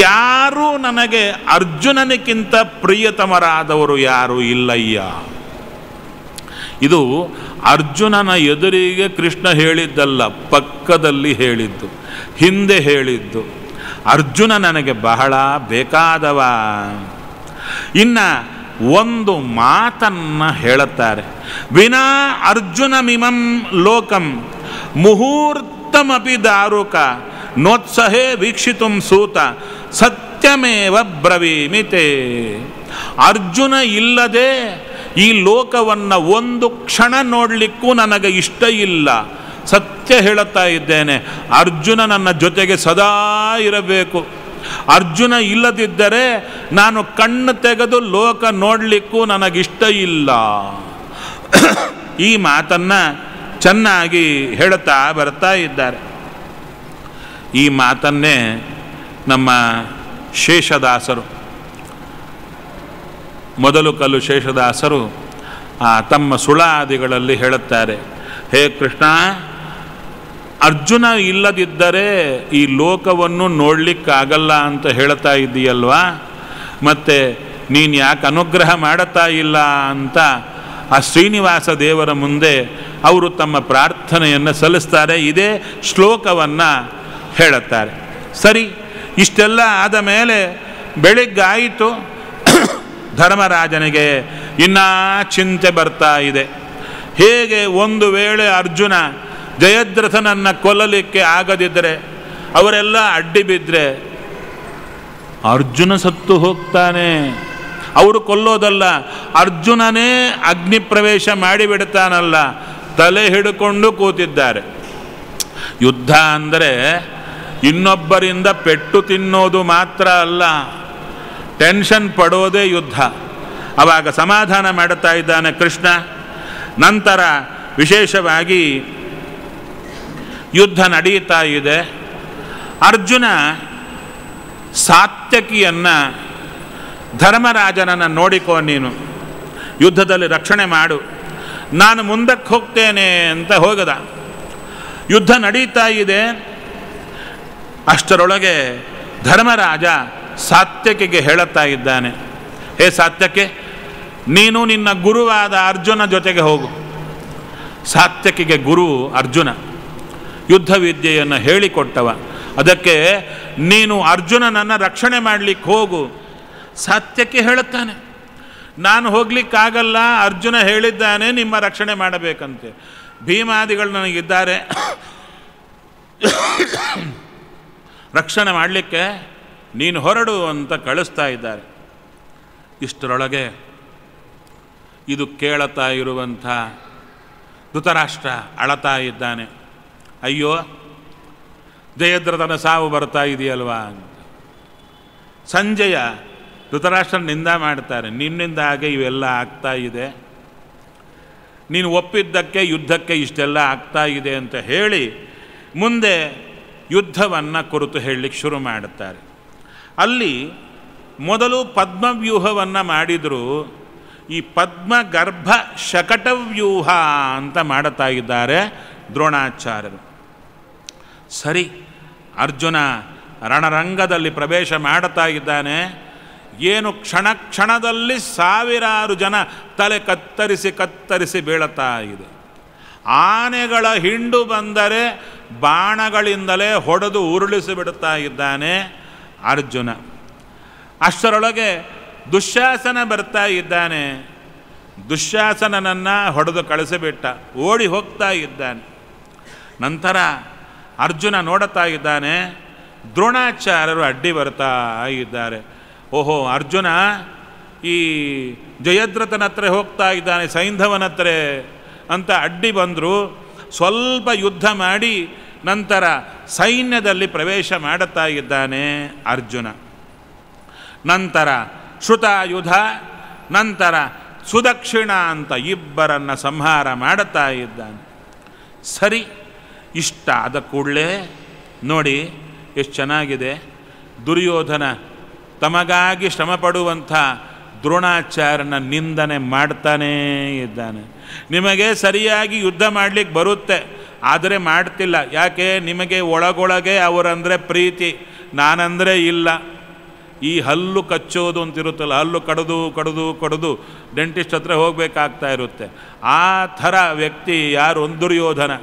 ಯಾರೂ ನನಗೆ ಅರ್ಜುನನಿಗಿಂತ ಪ್ರಿಯತಮರಾದವರು ಯಾರೂ ಇಲ್ಲಯ್ಯ. ಇದು ಅರ್ಜುನನ ಎದುರಿಗೆ ಕೃಷ್ಣ ಹೇಳಿದ್ದಲ್ಲ, ಪಕ್ಕದಲ್ಲಿ ಹೇಳಿದ್ದು, ಹಿಂದೆ ಹೇಳಿದ್ದು. ಅರ್ಜುನ ನನಗೆ ಬಹಳ ಬೇಕಾದವ. ಇನ್ನು ಒಂದು ಮಾತನ್ನು ಹೇಳುತ್ತಾರೆ, ವಿನಾ ಅರ್ಜುನಮಿಮಂ ಲೋಕಂ ಮುಹೂರ್ತಮಪಿ ದಾರುಕ ನೋತ್ಸಹೇ ವೀಕ್ಷಿತುಂ ಸೂತ ಸತ್ಯಮೇವ ಬ್ರವೀಮಿತೆ. ಅರ್ಜುನ ಇಲ್ಲದೆ ಈ ಲೋಕವನ್ನು ಒಂದು ಕ್ಷಣ ನೋಡಲಿಕ್ಕೂ ನನಗೆ ಇಷ್ಟ ಇಲ್ಲ. ಸತ್ಯ ಹೇಳುತ್ತಾ ಇದ್ದೇನೆ, ಅರ್ಜುನ ನನ್ನ ಜೊತೆಗೆ ಸದಾ ಇರಬೇಕು. ಅರ್ಜುನ ಇಲ್ಲದಿದ್ದರೆ ನಾನು ಕಣ್ಣು ತೆಗೆದು ಲೋಕ ನೋಡಲಿಕ್ಕೂ ನನಗಿಷ್ಟ ಇಲ್ಲ. ಈ ಮಾತನ್ನು ಚೆನ್ನಾಗಿ ಹೇಳುತ್ತಾ ಬರ್ತಾ ಇದ್ದಾರೆ. ಈ ಮಾತನ್ನೇ ನಮ್ಮ ಶೇಷದಾಸರು, ಮೊದಲು ಕಲ್ಲು ಶೇಷದಾಸರು ತಮ್ಮ ಸುಳಾದಿಗಳಲ್ಲಿ ಹೇಳುತ್ತಾರೆ, ಹೇ ಕೃಷ್ಣ, ಅರ್ಜುನ ಇಲ್ಲದಿದ್ದರೆ ಈ ಲೋಕವನ್ನು ನೋಡಲಿಕ್ಕಾಗಲ್ಲ ಅಂತ ಹೇಳ್ತಾ ಇದ್ದೀಯಲ್ವಾ, ಮತ್ತು ನೀನು ಯಾಕೆ ಅನುಗ್ರಹ ಮಾಡುತ್ತಾ ಇಲ್ಲ ಅಂತ ಆ ಶ್ರೀನಿವಾಸ ದೇವರ ಮುಂದೆ ಅವರು ತಮ್ಮ ಪ್ರಾರ್ಥನೆಯನ್ನು ಸಲ್ಲಿಸ್ತಾರೆ. ಇದೇ ಶ್ಲೋಕವನ್ನು ಹೇಳುತ್ತಾರೆ. ಸರಿ, ಇಷ್ಟೆಲ್ಲ ಆದ ಮೇಲೆ ಬೆಳಿಗ್ಗಾಯಿತು. ಧರ್ಮರಾಜನಿಗೆ ಇನ್ನೂ ಚಿಂತೆ ಬರ್ತಾ ಇದೆ. ಹೇಗೆ ಒಂದು ವೇಳೆ ಅರ್ಜುನ ಜಯದ್ರಥನನ್ನು ಕೊಲ್ಲಲಿಕ್ಕೆ ಆಗದಿದ್ದರೆ, ಅವರೆಲ್ಲ ಅಡ್ಡಿ ಬಿದ್ದರೆ ಅರ್ಜುನ ಸತ್ತು ಹೋಗ್ತಾನೆ. ಅವರು ಕೊಲ್ಲೋದಲ್ಲ, ಅರ್ಜುನನೇ ಅಗ್ನಿ ಪ್ರವೇಶ ಮಾಡಿಬಿಡ್ತಾನಲ್ಲ, ತಲೆ ಹಿಡ್ಕೊಂಡು ಕೂತಿದ್ದಾರೆ. ಯುದ್ಧ ಅಂದರೆ ಇನ್ನೊಬ್ಬರಿಂದ ಪೆಟ್ಟು ತಿನ್ನೋದು ಮಾತ್ರ ಅಲ್ಲ, ಟೆನ್ಷನ್ ಪಡೋದೇ ಯುದ್ಧ. ಆವಾಗ ಸಮಾಧಾನ ಮಾಡುತ್ತಾ ಇದ್ದಾನೆ ಕೃಷ್ಣ. ನಂತರ ವಿಶೇಷವಾಗಿ ಯುದ್ಧ ನಡೆಯುತ್ತಾ ಇದೆ. ಅರ್ಜುನ ಸಾತ್ಯಕಿಯನ್ನು ಧರ್ಮರಾಜನನ್ನು ನೋಡಿಕೋ, ನೀನು ಯುದ್ಧದಲ್ಲಿ ರಕ್ಷಣೆ ಮಾಡು, ನಾನು ಮುಂದಕ್ಕೆ ಹೋಗ್ತೇನೆ ಅಂತ ಹೋಗದ. ಯುದ್ಧ ನಡೀತಾ ಇದೆ. ಅಷ್ಟರೊಳಗೆ ಧರ್ಮರಾಜ ಸಾತ್ಯಕಿಗೆ ಹೇಳುತ್ತಾ ಇದ್ದಾನೆ, ಹೇ ಸಾತ್ಯಕೆ, ನೀನು ನಿನ್ನ ಗುರುವಾದ ಅರ್ಜುನ ಜೊತೆಗೆ ಹೋಗು. ಸಾತ್ಯಕಿಗೆ ಗುರು ಅರ್ಜುನ, ಯುದ್ಧ ವಿದ್ಯೆಯನ್ನು ಹೇಳಿಕೊಟ್ಟವ. ಅದಕ್ಕೆ ನೀನು ಅರ್ಜುನನನ್ನು ರಕ್ಷಣೆ ಮಾಡಲಿಕ್ಕೆ ಹೋಗು. ಸಾತ್ಯಕ್ಕೆ ಹೇಳುತ್ತಾನೆ, ನಾನು ಹೋಗ್ಲಿಕ್ಕಾಗಲ್ಲ, ಅರ್ಜುನ ಹೇಳಿದ್ದಾನೆ ನಿಮ್ಮ ರಕ್ಷಣೆ ಮಾಡಬೇಕಂತೆ. ಭೀಮಾದಿಗಳು ನನಗಿದ್ದಾರೆ, ರಕ್ಷಣೆ ಮಾಡಲಿಕ್ಕೆ ನೀನು ಹೊರಡು ಅಂತ ಕಳಿಸ್ತಾ ಇದ್ದಾರೆ. ಇಷ್ಟರೊಳಗೆ ಇದು ಕೇಳುತ್ತಾ ಇರುವಂಥ ಧೃತರಾಷ್ಟ್ರ ಅಳತಾ ಇದ್ದಾನೆ. ಅಯ್ಯೋ, ಜಯದ್ರಥನ ಸಾವು ಬರ್ತಾ ಇದೆಯಲ್ವಾ ಅಂತ. ಸಂಜಯ ಧೃತರಾಷ್ಟ್ರನ ನಿಂದ ಮಾಡ್ತಾರೆ, ನಿನ್ನಿಂದ ಹಾಗೆ ಇವೆಲ್ಲ ಆಗ್ತಾ ಇದೆ, ನೀನು ಒಪ್ಪಿದ್ದಕ್ಕೆ ಯುದ್ಧಕ್ಕೆ ಇಷ್ಟೆಲ್ಲ ಆಗ್ತಾ ಇದೆ ಅಂತ ಹೇಳಿ ಮುಂದೆ ಯುದ್ಧವನ್ನು ಕುರಿತು ಹೇಳಲಿಕ್ಕೆ ಶುರು ಮಾಡುತ್ತಾರೆ. ಅಲ್ಲಿ ಮೊದಲು ಪದ್ಮವ್ಯೂಹವನ್ನು ಮಾಡಿದರು. ಈ ಪದ್ಮಗರ್ಭ ಶಕಟವ್ಯೂಹ ಅಂತ ಮಾಡುತ್ತಾ ಇದ್ದಾರೆ ದ್ರೋಣಾಚಾರ್ಯರು. ಸರಿ, ಅರ್ಜುನ ರಣರಂಗದಲ್ಲಿ ಪ್ರವೇಶ ಮಾಡುತ್ತಾ ಇದ್ದಾನೆ. ಏನು ಕ್ಷಣ ಕ್ಷಣದಲ್ಲಿ ಸಾವಿರಾರು ಜನ ತಲೆ ಕತ್ತರಿಸಿ ಕತ್ತರಿಸಿ ಬೀಳುತ್ತಾ ಇದೆ. ಆನೆಗಳ ಹಿಂಡು ಬಂದರೆ ಬಾಣಗಳಿಂದಲೇ ಹೊಡೆದು ಉರುಳಿಸಿ ಬಿಡುತ್ತಾ ಇದ್ದಾನೆ ಅರ್ಜುನ. ಅಷ್ಟರೊಳಗೆ ದುಶ್ಯಾಸನ ಬರ್ತಾ ಇದ್ದಾನೆ. ದುಶ್ಯಾಸನನನ್ನು ಹೊಡೆದು ಕಳಿಸಿಬಿಟ್ಟ, ಓಡಿ ಹೋಗ್ತಾ ಇದ್ದಾನೆ. ನಂತರ ಅರ್ಜುನ ನೋಡುತ್ತಾ ಇದ್ದಾನೆ, ದ್ರೋಣಾಚಾರ್ಯರು ಅಡ್ಡಿ ಬರ್ತಾ ಇದ್ದಾರೆ. ಓಹೋ, ಅರ್ಜುನ ಈ ಜಯದ್ರಥನ ಹತ್ರ ಹೋಗ್ತಾ ಇದ್ದಾನೆ, ಸೈಂಧವನ ಹತ್ರ ಅಂತ ಅಡ್ಡಿ ಬಂದರು. ಸ್ವಲ್ಪ ಯುದ್ಧ ಮಾಡಿ ನಂತರ ಸೈನ್ಯದಲ್ಲಿ ಪ್ರವೇಶ ಮಾಡುತ್ತಾ ಇದ್ದಾನೆ ಅರ್ಜುನ. ನಂತರ ಶ್ರುತಾಯುಧ, ನಂತರ ಸುದಕ್ಷಿಣ ಅಂತ ಇಬ್ಬರನ್ನು ಸಂಹಾರ ಮಾಡುತ್ತಾ ಇದ್ದಾನೆ. ಸರಿ, ಇಷ್ಟ ಆದ ಕೂಡಲೇ ನೋಡಿ ಎಷ್ಟು ಚೆನ್ನಾಗಿದೆ. ದುರ್ಯೋಧನ ತಮಗಾಗಿ ಶ್ರಮಪಡುವಂಥ ದ್ರೋಣಾಚಾರ್ಯನ ನಿಂದನೆ ಮಾಡ್ತಾನೇ ಇದ್ದಾನೆ. ನಿಮಗೆ ಸರಿಯಾಗಿ ಯುದ್ಧ ಮಾಡಲಿಕ್ಕೆ ಬರುತ್ತೆ, ಆದರೆ ಮಾಡ್ತಿಲ್ಲ. ಯಾಕೆ? ನಿಮಗೆ ಒಳಗೊಳಗೆ ಅವರಂದರೆ ಪ್ರೀತಿ, ನಾನಂದರೆ ಇಲ್ಲ. ಈ ಹಲ್ಲು ಕಚ್ಚೋದು ಅಂತಿರುತ್ತಲ್ಲ, ಹಲ್ಲು ಕಡಿದು ಕಡಿದು ಕಡಿದು ಡೆಂಟಿಸ್ಟ್ ಹತ್ರ ಹೋಗಬೇಕಾಗ್ತಾ ಇರುತ್ತೆ. ಆ ಥರ ವ್ಯಕ್ತಿ ಯಾರು? ಒಂದು ದುರ್ಯೋಧನ.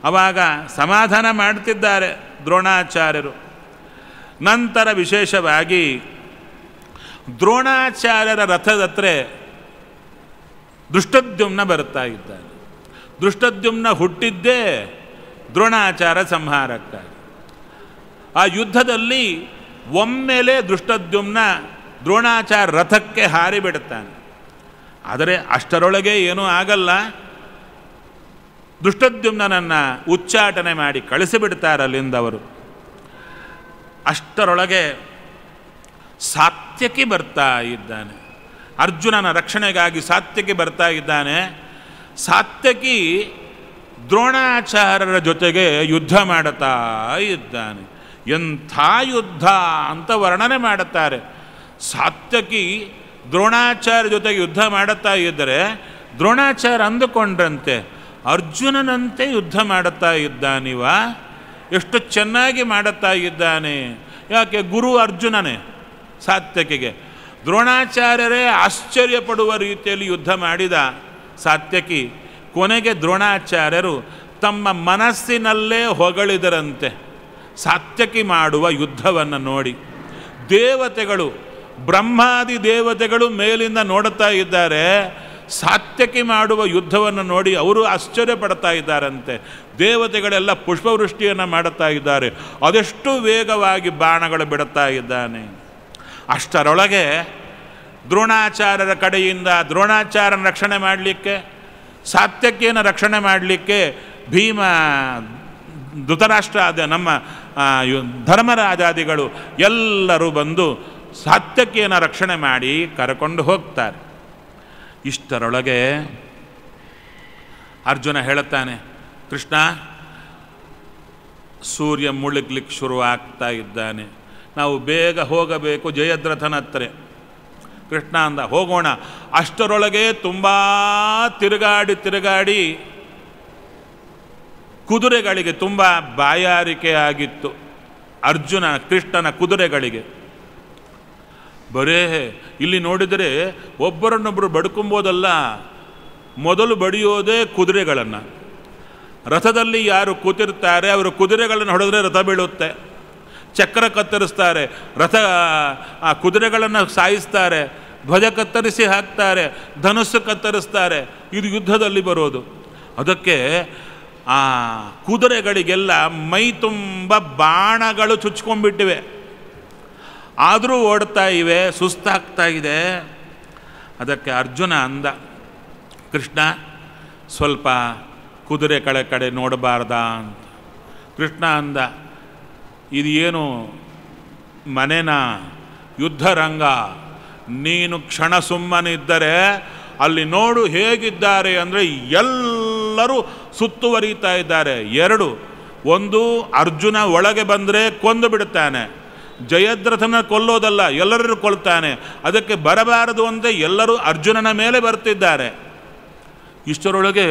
ಆವಾಗ ಸಮಾಧಾನ ಮಾಡ್ತಿದ್ದಾರೆ ದ್ರೋಣಾಚಾರ್ಯರು. ನಂತರ ವಿಶೇಷವಾಗಿ ದ್ರೋಣಾಚಾರ್ಯರ ರಥದ ಹತ್ರ ದೃಷ್ಟದ್ಯುಮ್ನ ಬರ್ತಾ ಇದ್ದಾನೆ. ದೃಷ್ಟದ್ಯುಮ್ನ ಹುಟ್ಟಿದ್ದೇ ದ್ರೋಣಾಚಾರ್ಯ ಸಂಹಾರಕ್ಕಾಗಿ. ಆ ಯುದ್ಧದಲ್ಲಿ ಒಮ್ಮೆಲೆ ದೃಷ್ಟದ್ಯುಮ್ನ ದ್ರೋಣಾಚಾರ್ಯ ರಥಕ್ಕೆ ಹಾರಿಬಿಡುತ್ತಾನೆ. ಆದರೆ ಅಷ್ಟರೊಳಗೆ ಏನೂ ಆಗಲ್ಲ. ದೃಷ್ಟದ್ಯುಮ್ನನ್ನು ಉಚ್ಚಾಟನೆ ಮಾಡಿ ಕಳಿಸಿಬಿಡ್ತಾರೆ ಅಲ್ಲಿಂದವರು. ಅಷ್ಟರೊಳಗೆ ಸಾತ್ಯಕಿ ಬರ್ತಾ ಇದ್ದಾನೆ. ಅರ್ಜುನನ ರಕ್ಷಣೆಗಾಗಿ ಸಾತ್ಯಕಿ ಬರ್ತಾ ಇದ್ದಾನೆ. ಸಾತ್ಯಕಿ ದ್ರೋಣಾಚಾರ್ಯರ ಜೊತೆಗೆ ಯುದ್ಧ ಮಾಡುತ್ತಾ ಇದ್ದಾನೆ. ಎಂಥ ಯುದ್ಧ ಅಂತ ವರ್ಣನೆ ಮಾಡುತ್ತಾರೆ. ಸಾತ್ಯಕಿ ದ್ರೋಣಾಚಾರ್ಯ ಜೊತೆಗೆ ಯುದ್ಧ ಮಾಡುತ್ತಾ ಇದ್ದರೆ ದ್ರೋಣಾಚಾರ್ಯ ಅಂದುಕೊಂಡ್ರಂತೆ ಅರ್ಜುನನಂತೆ ಯುದ್ಧ ಮಾಡುತ್ತಾ ಇದ್ದಾನಿವ, ಎಷ್ಟು ಚೆನ್ನಾಗಿ ಮಾಡುತ್ತಾ ಇದ್ದಾನೆ. ಯಾಕೆ? ಗುರು ಅರ್ಜುನನೇ ಸಾತ್ಯಕಿಗೆ. ದ್ರೋಣಾಚಾರ್ಯರೇ ಆಶ್ಚರ್ಯಪಡುವ ರೀತಿಯಲ್ಲಿ ಯುದ್ಧ ಮಾಡಿದ ಸಾತ್ಯಕಿ ಕೊನೆಗೆ ದ್ರೋಣಾಚಾರ್ಯರು ತಮ್ಮ ಮನಸ್ಸಿನಲ್ಲೇ ಹೊಗಳಿದರಂತೆ ಸಾತ್ಯಕಿ ಮಾಡುವ ಯುದ್ಧವನ್ನು ನೋಡಿ. ದೇವತೆಗಳು, ಬ್ರಹ್ಮಾದಿ ದೇವತೆಗಳು ಮೇಲಿಂದ ನೋಡುತ್ತಾ ಇದ್ದಾರೆ. ಸಾತ್ಯಕಿ ಮಾಡುವ ಯುದ್ಧವನ್ನು ನೋಡಿ ಅವರು ಆಶ್ಚರ್ಯ ಪಡ್ತಾ ಇದ್ದಾರಂತೆ. ದೇವತೆಗಳೆಲ್ಲ ಪುಷ್ಪವೃಷ್ಟಿಯನ್ನು ಮಾಡುತ್ತಾ ಇದ್ದಾರೆ. ಅದೆಷ್ಟು ವೇಗವಾಗಿ ಬಾಣಗಳು ಬಿಡುತ್ತಾ ಇದ್ದಾನೆ. ಅಷ್ಟರೊಳಗೆ ದ್ರೋಣಾಚಾರ್ಯರ ಕಡೆಯಿಂದ ದ್ರೋಣಾಚಾರ್ಯನ ರಕ್ಷಣೆ ಮಾಡಲಿಕ್ಕೆ, ಸಾತ್ಯಕಿಯನ್ನು ರಕ್ಷಣೆ ಮಾಡಲಿಕ್ಕೆ ಭೀಮ, ಧೃತರಾಷ್ಟ್ರ, ನಮ್ಮ ಧರ್ಮರಾಜಾದಿಗಳು ಎಲ್ಲರೂ ಬಂದು ಸಾತ್ಯಕಿಯನ್ನು ರಕ್ಷಣೆ ಮಾಡಿ ಕರ್ಕೊಂಡು ಹೋಗ್ತಾರೆ. ಇಷ್ಟರೊಳಗೆ ಅರ್ಜುನ ಹೇಳುತ್ತಾನೆ, ಕೃಷ್ಣ, ಸೂರ್ಯ ಮುಳುಗ್ಲಿಕ್ಕೆ ಶುರುವಾಗ್ತಾ ಇದ್ದಾನೆ, ನಾವು ಬೇಗ ಹೋಗಬೇಕು ಜಯದ್ರಥನ ಹತ್ರ. ಕೃಷ್ಣ ಅಂದ ಹೋಗೋಣ. ಅಷ್ಟರೊಳಗೆ ತುಂಬ ತಿರುಗಾಡಿ ಕುದುರೆಗಳಿಗೆ ತುಂಬ ಬಾಯಾರಿಕೆ ಆಗಿತ್ತು. ಅರ್ಜುನ ಕೃಷ್ಣನ ಕುದುರೆಗಳಿಗೆ. ಬರೇ ಇಲ್ಲಿ ನೋಡಿದರೆ ಒಬ್ಬರನ್ನೊಬ್ಬರು ಬಡ್ಕೊಂಬೋದಲ್ಲ, ಮೊದಲು ಬಡಿಯೋದೇ ಕುದುರೆಗಳನ್ನು. ರಥದಲ್ಲಿ ಯಾರು ಕೂತಿರ್ತಾರೆ ಅವರು ಕುದುರೆಗಳನ್ನು ಹೊಡೆದ್ರೆ ರಥ ಬೀಳುತ್ತೆ. ಚಕ್ರ ಕತ್ತರಿಸ್ತಾರೆ, ರಥ ಆ ಕುದುರೆಗಳನ್ನು ಸಾಯಿಸ್ತಾರೆ, ಧ್ವಜ ಕತ್ತರಿಸಿ ಹಾಕ್ತಾರೆ, ಧನುಸ್ಸು ಕತ್ತರಿಸ್ತಾರೆ. ಇದು ಯುದ್ಧದಲ್ಲಿ ಬರೋದು. ಅದಕ್ಕೆ ಆ ಕುದುರೆಗಳಿಗೆಲ್ಲ ಮೈ ತುಂಬ ಬಾಣಗಳು ಚುಚ್ಕೊಂಡ್ಬಿಟ್ಟಿವೆ. ಆದರೂ ಓಡ್ತಾ ಇವೆ, ಸುಸ್ತಾಗ್ತಾ ಇದೆ. ಅದಕ್ಕೆ ಅರ್ಜುನ ಅಂದ, ಕೃಷ್ಣ ಸ್ವಲ್ಪ ಕುದುರೆ ಕಡೆ ನೋಡಬಾರ್ದ ಅಂತ. ಕೃಷ್ಣ ಅಂದ, ಇದು ಏನು ಮನೆನ ಯುದ್ಧರಂಗ, ನೀನು ಕ್ಷಣ ಸುಮ್ಮನಿದ್ದರೆ ಅಲ್ಲಿ ನೋಡು ಹೇಗಿದ್ದಾರೆ ಅಂದರೆ ಎಲ್ಲರೂ ಸುತ್ತುವರಿತಾ ಇದ್ದಾರೆ. ಎರಡು, ಒಂದು ಅರ್ಜುನ ಒಳಗೆ ಬಂದರೆ ಕೊಂದು ಬಿಡುತ್ತಾನೆ, ಜಯದ್ರಥನ ಕೊಲ್ಲೋದಲ್ಲ ಎಲ್ಲರೂ ಕೊಲ್ತಾನೆ. ಅದಕ್ಕೆ ಬರಬಾರದು ಅಂತ ಎಲ್ಲರೂ ಅರ್ಜುನನ ಮೇಲೆ ಬರ್ತಿದ್ದಾರೆ. ಇಷ್ಟರೊಳಗೆ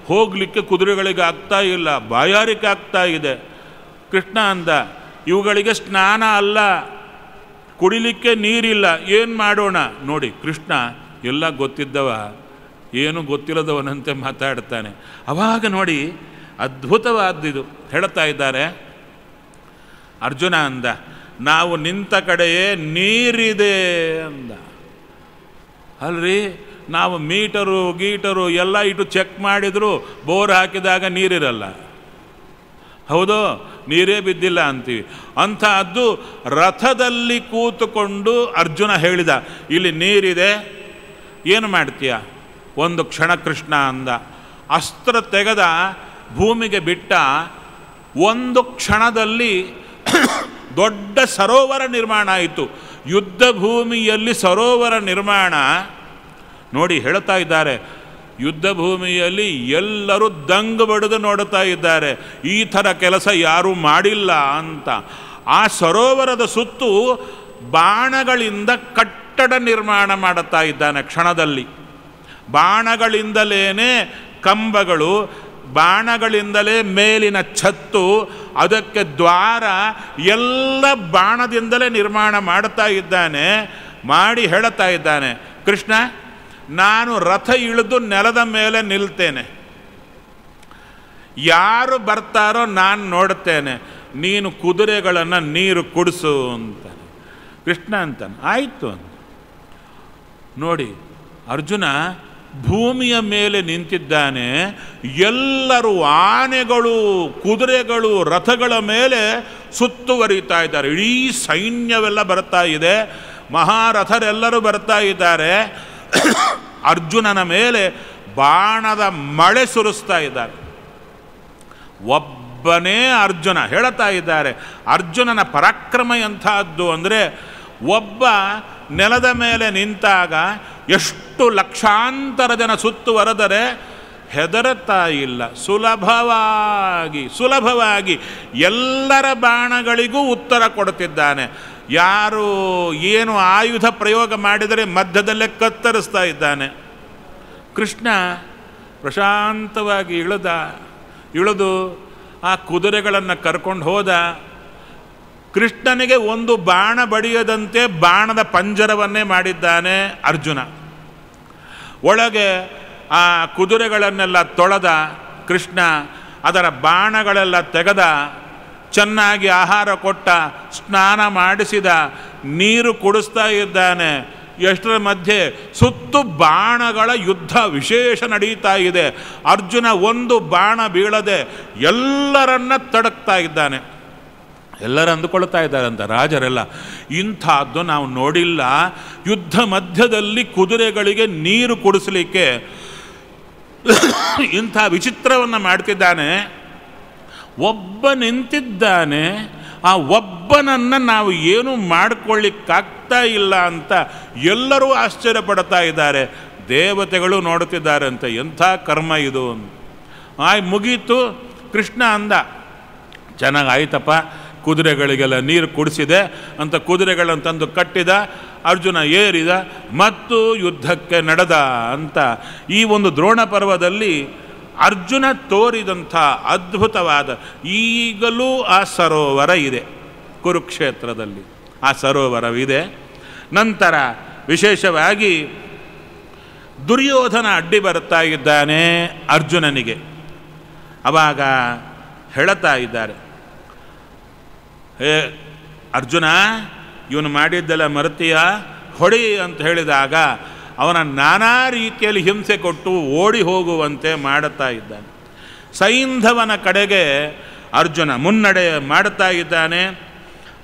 ಹೋಗಲಿಕ್ಕೆ ಕುದುರೆಗಳಿಗೆ ಆಗ್ತಾ ಇಲ್ಲ, ಬಾಯಾರಿಕೆ ಆಗ್ತಾ ಇದೆ. ಕೃಷ್ಣ ಅಂದ, ಇವುಗಳಿಗೆ ಸ್ನಾನ ಅಲ್ಲ, ಕುಡಿಲಿಕ್ಕೆ ನೀರಿಲ್ಲ, ಏನು ಮಾಡೋಣ? ನೋಡಿ ಕೃಷ್ಣ ಎಲ್ಲ ಗೊತ್ತಿದ್ದವ ಏನು ಗೊತ್ತಿಲ್ಲದವನಂತೆ ಮಾತಾಡ್ತಾನೆ. ಅವಾಗ ನೋಡಿ ಅದ್ಭುತವಾದ್ದಿದು ಹೇಳ್ತಾ ಇದ್ದಾರೆ. ಅರ್ಜುನ ಅಂದ, ನಾವು ನಿಂತ ಕಡೆಯೇ ನೀರಿದೆ ಅಂದ. ಅಲ್ರಿ, ನಾವು ಗೀಟರು ಎಲ್ಲ ಇಟ್ಟು ಚೆಕ್ ಮಾಡಿದ್ರು ಬೋರ್ ಹಾಕಿದಾಗ ನೀರಿರಲ್ಲ. ಹೌದು, ನೀರೇ ಬಿದ್ದಿಲ್ಲ ಅಂತೀವಿ. ಅಂಥದ್ದು ರಥದಲ್ಲಿ ಕೂತುಕೊಂಡು ಅರ್ಜುನ ಹೇಳಿದ, ಇಲ್ಲಿ ನೀರಿದೆ, ಏನು ಮಾಡ್ತೀಯ? ಒಂದು ಕ್ಷಣ ಕೃಷ್ಣ ಅಂದ. ಅಸ್ತ್ರ ತೆಗೆದ ಭೂಮಿಗೆ ಬಿಟ್ಟ. ಒಂದು ಕ್ಷಣದಲ್ಲಿ ದೊಡ್ಡ ಸರೋವರ ನಿರ್ಮಾಣ ಆಯಿತು. ಯುದ್ಧ ಭೂಮಿಯಲ್ಲಿ ಸರೋವರ ನಿರ್ಮಾಣ ನೋಡಿ ಹೇಳ್ತಾ ಇದ್ದಾರೆ. ಯುದ್ಧ ಭೂಮಿಯಲ್ಲಿ ಎಲ್ಲರೂ ದಂಗು ಬಡಿದು ನೋಡುತ್ತಾ ಇದ್ದಾರೆ, ಈ ಥರ ಕೆಲಸ ಯಾರೂ ಮಾಡಿಲ್ಲ ಅಂತ. ಆ ಸರೋವರದ ಸುತ್ತು ಬಾಣಗಳಿಂದ ಕಟ್ಟಡ ನಿರ್ಮಾಣ ಮಾಡುತ್ತಾ ಇದ್ದಾನೆ ಕ್ಷಣದಲ್ಲಿ. ಬಾಣಗಳಿಂದಲೇ ಕಂಬಗಳು, ಬಾಣಗಳಿಂದಲೇ ಮೇಲಿನ ಛತ್ತು, ಅದಕ್ಕೆ ದ್ವಾರ, ಎಲ್ಲ ಬಾಣದಿಂದಲೇ ನಿರ್ಮಾಣ ಮಾಡುತ್ತಾ ಇದ್ದಾನೆ. ಮಾಡಿ ಹೇಳುತ್ತಾ ಇದ್ದಾನೆ, ಕೃಷ್ಣ ನಾನು ರಥ ಇಳಿದು ನೆಲದ ಮೇಲೆ ನಿಲ್ತೇನೆ, ಯಾರು ಬರ್ತಾರೋ ನಾನು ನೋಡುತ್ತೇನೆ, ನೀನು ಕುದುರೆಗಳನ್ನು ನೀರು ಕುಡಿಸು ಅಂತಾನೆ. ಕೃಷ್ಣ ಅಂತಾನೆ, ಆಯಿತು ಅಂತ. ನೋಡಿ ಅರ್ಜುನ ಭೂಮಿಯ ಮೇಲೆ ನಿಂತಿದ್ದಾನೆ. ಎಲ್ಲರೂ ಆನೆಗಳು, ಕುದುರೆಗಳು, ರಥಗಳ ಮೇಲೆ ಸುತ್ತುವರಿತಾ ಇದ್ದಾರೆ. ಇಡೀ ಸೈನ್ಯವೆಲ್ಲ ಬರ್ತಾ ಇದೆ, ಮಹಾರಥರೆಲ್ಲರೂ ಬರ್ತಾ ಇದ್ದಾರೆ. ಅರ್ಜುನನ ಮೇಲೆ ಬಾಣದ ಮಳೆ ಸುರಿಸ್ತಾ ಇದ್ದಾರೆ. ಒಬ್ಬನೇ ಅರ್ಜುನ ಹೇಳ್ತಾ ಇದ್ದಾರೆ. ಅರ್ಜುನನ ಪರಾಕ್ರಮ ಎಂಥದ್ದು ಅಂದರೆ, ಒಬ್ಬ ನೆಲದ ಮೇಲೆ ನಿಂತಾಗ ಎಷ್ಟು ಲಕ್ಷಾಂತರ ಜನ ಸುತ್ತುವರೆದರೆ ಹೆದರುತ್ತಾ ಇಲ್ಲ. ಸುಲಭವಾಗಿ ಎಲ್ಲರ ಬಾಣಗಳಿಗೂ ಉತ್ತರ ಕೊಡುತ್ತಿದ್ದಾನೆ. ಯಾರು ಏನು ಆಯುಧ ಪ್ರಯೋಗ ಮಾಡಿದರೆ ಮಧ್ಯದಲ್ಲೇ ಕತ್ತರಿಸ್ತಾ ಇದ್ದಾನೆ. ಕೃಷ್ಣ ಪ್ರಶಾಂತವಾಗಿ ಇಳಿದು ಆ ಕುದುರೆಗಳನ್ನು ಕರ್ಕೊಂಡು ಹೋದ. ಕೃಷ್ಣನಿಗೆ ಒಂದು ಬಾಣ ಬಡಿಯದಂತೆ ಬಾಣದ ಪಂಜರವನ್ನೇ ಮಾಡಿದ್ದಾನೆ ಅರ್ಜುನ. ಒಳಗೆ ಆ ಕುದುರೆಗಳನ್ನೆಲ್ಲ ತೊಳೆದ ಕೃಷ್ಣ, ಅದರ ಬಾಣಗಳೆಲ್ಲ ತೆಗೆದ, ಚೆನ್ನಾಗಿ ಆಹಾರ ಕೊಟ್ಟ, ಸ್ನಾನ ಮಾಡಿಸಿದ, ನೀರು ಕುಡಿಸ್ತಾ ಇದ್ದಾನೆ. ಎಷ್ಟರ ಮಧ್ಯೆ ಸುತ್ತು ಬಾಣಗಳ ಯುದ್ಧ ವಿಶೇಷ ನಡೀತಾ ಇದೆ. ಅರ್ಜುನ ಒಂದು ಬಾಣ ಬೀಳದೆ ಎಲ್ಲರನ್ನ ತಡಕ್ತಾ ಇದ್ದಾನೆ. ಎಲ್ಲರೂ ಅಂದುಕೊಳ್ತಾ ಇದ್ದಾರಂತ ರಾಜರೆಲ್ಲ, ಇಂಥದ್ದು ನಾವು ನೋಡಿಲ್ಲ. ಯುದ್ಧ ಮಧ್ಯದಲ್ಲಿ ಕುದುರೆಗಳಿಗೆ ನೀರು ಕುಡಿಸಲಿಕ್ಕೆ ಇಂಥ ವಿಚಿತ್ರವನ್ನು ಮಾಡ್ತಿದ್ದಾನೆ. ಒಬ್ಬ ನಿಂತಿದ್ದಾನೆ, ಆ ಒಬ್ಬನನ್ನು ನಾವು ಏನು ಮಾಡಿಕೊಳ್ಳಿಕ್ಕಾಗ್ತಾ ಇಲ್ಲ ಅಂತ ಎಲ್ಲರೂ ಆಶ್ಚರ್ಯಪಡ್ತಾ ಇದ್ದಾರೆ. ದೇವತೆಗಳು ನೋಡುತ್ತಿದ್ದಾರಂತೆ, ಎಂಥ ಕರ್ಮ ಇದು. ಮುಗೀತು. ಕೃಷ್ಣ ಅಂದ, ಚೆನ್ನಾಗಾಯ್ತಪ್ಪ, ಕುದುರೆಗಳಿಗೆಲ್ಲ ನೀರು ಕುಡಿಸಿದೆ ಅಂತ ಕುದುರೆಗಳನ್ನು ತಂದು ಕಟ್ಟಿದ, ಅರ್ಜುನ ಏರಿದ ಮತ್ತು ಯುದ್ಧಕ್ಕೆ ನಡೆದ ಅಂತ ಈ ಒಂದು ದ್ರೋಣ ಪರ್ವದಲ್ಲಿ ಅರ್ಜುನ ತೋರಿದಂಥ ಅದ್ಭುತವಾದ, ಈಗಲೂ ಆ ಸರೋವರ ಇದೆ ಕುರುಕ್ಷೇತ್ರದಲ್ಲಿ, ಆ ಸರೋವರವಿದೆ. ನಂತರ ವಿಶೇಷವಾಗಿ ದುರ್ಯೋಧನ ಅಡ್ಡಿ ಬರ್ತಾ ಇದ್ದಾನೆ ಅರ್ಜುನನಿಗೆ. ಆವಾಗ ಹೇಳುತ್ತಾ ಇದ್ದಾರೆ, ಹೇ ಅರ್ಜುನ, ಇವನು ಮಾಡಿದ್ದೆಲ್ಲ ಮರೆತೀಯ, ಹೊಡಿ ಅಂತ ಹೇಳಿದಾಗ ಅವನ ನಾನಾ ರೀತಿಯಲ್ಲಿ ಹಿಂಸೆ ಕೊಟ್ಟು ಓಡಿ ಹೋಗುವಂತೆ ಮಾಡುತ್ತಾ ಇದ್ದಾನೆ. ಸೈಂಧವನ ಕಡೆಗೆ ಅರ್ಜುನ ಮುನ್ನಡೆ ಮಾಡುತ್ತಾ ಇದ್ದಾನೆ.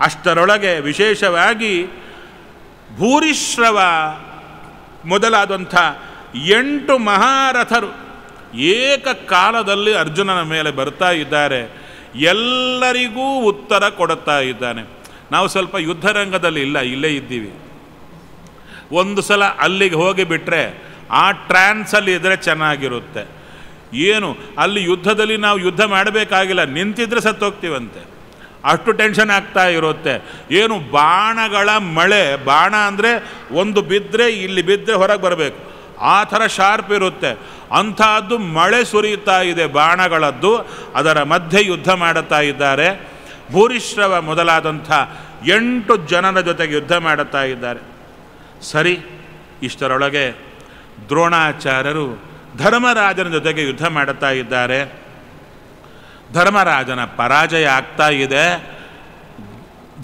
ಅಷ್ಟರೊಳಗೆ ವಿಶೇಷವಾಗಿ ಭೂರಿಶ್ರವ ಮೊದಲಾದಂಥ 8 ಮಹಾರಥರು ಏಕಕಾಲದಲ್ಲಿ ಅರ್ಜುನನ ಮೇಲೆ ಬರ್ತಾ ಇದ್ದಾರೆ. ಎಲ್ಲರಿಗೂ ಉತ್ತರ ಕೊಡುತ್ತಾ ಇದ್ದಾನೆ. ನಾವು ಸ್ವಲ್ಪ ಯುದ್ಧರಂಗದಲ್ಲಿ ಇಲ್ಲ, ಇಲ್ಲೇ ಇದ್ದೀವಿ. ಒಂದು ಸಲ ಅಲ್ಲಿಗೆ ಹೋಗಿಬಿಟ್ರೆ ಆ ಟ್ರಾನ್ಸಲ್ಲಿ ಇದ್ದರೆ ಚೆನ್ನಾಗಿರುತ್ತೆ. ಏನು ಅಲ್ಲಿ ಯುದ್ಧದಲ್ಲಿ ನಾವು ಯುದ್ಧ ಮಾಡಬೇಕಾಗಿಲ್ಲ, ನಿಂತಿದ್ರೆ ಸತ್ತೋಗ್ತೀವಂತೆ, ಅಷ್ಟು ಟೆನ್ಷನ್ ಆಗ್ತಾ ಇರುತ್ತೆ. ಏನು ಬಾಣಗಳ ಮಳೆ, ಬಾಣ ಅಂದರೆ ಒಂದು ಬಿದ್ದರೆ ಇಲ್ಲಿ ಬಿದ್ದರೆ ಹೊರಗೆ ಬರಬೇಕು, ಆ ಥರ ಶಾರ್ಪ್ ಇರುತ್ತೆ. ಅಂಥದ್ದು ಮಳೆ ಸುರಿಯುತ್ತಾ ಇದೆ ಬಾಣಗಳದ್ದು. ಅದರ ಮಧ್ಯೆ ಯುದ್ಧ ಮಾಡುತ್ತಾ ಇದ್ದಾರೆ. ಭೂರಿಶ್ರವ ಮೊದಲಾದಂಥ 8 ಜನರ ಜೊತೆಗೆ ಯುದ್ಧ ಮಾಡುತ್ತಾ ಇದ್ದಾರೆ. ಸರಿ, ಇಷ್ಟರೊಳಗೆ ದ್ರೋಣಾಚಾರ್ಯರು ಧರ್ಮರಾಜನ ಜೊತೆಗೆ ಯುದ್ಧ ಮಾಡುತ್ತಾ ಇದ್ದಾರೆ. ಧರ್ಮರಾಜನ ಪರಾಜಯ ಆಗ್ತಾ ಇದೆ.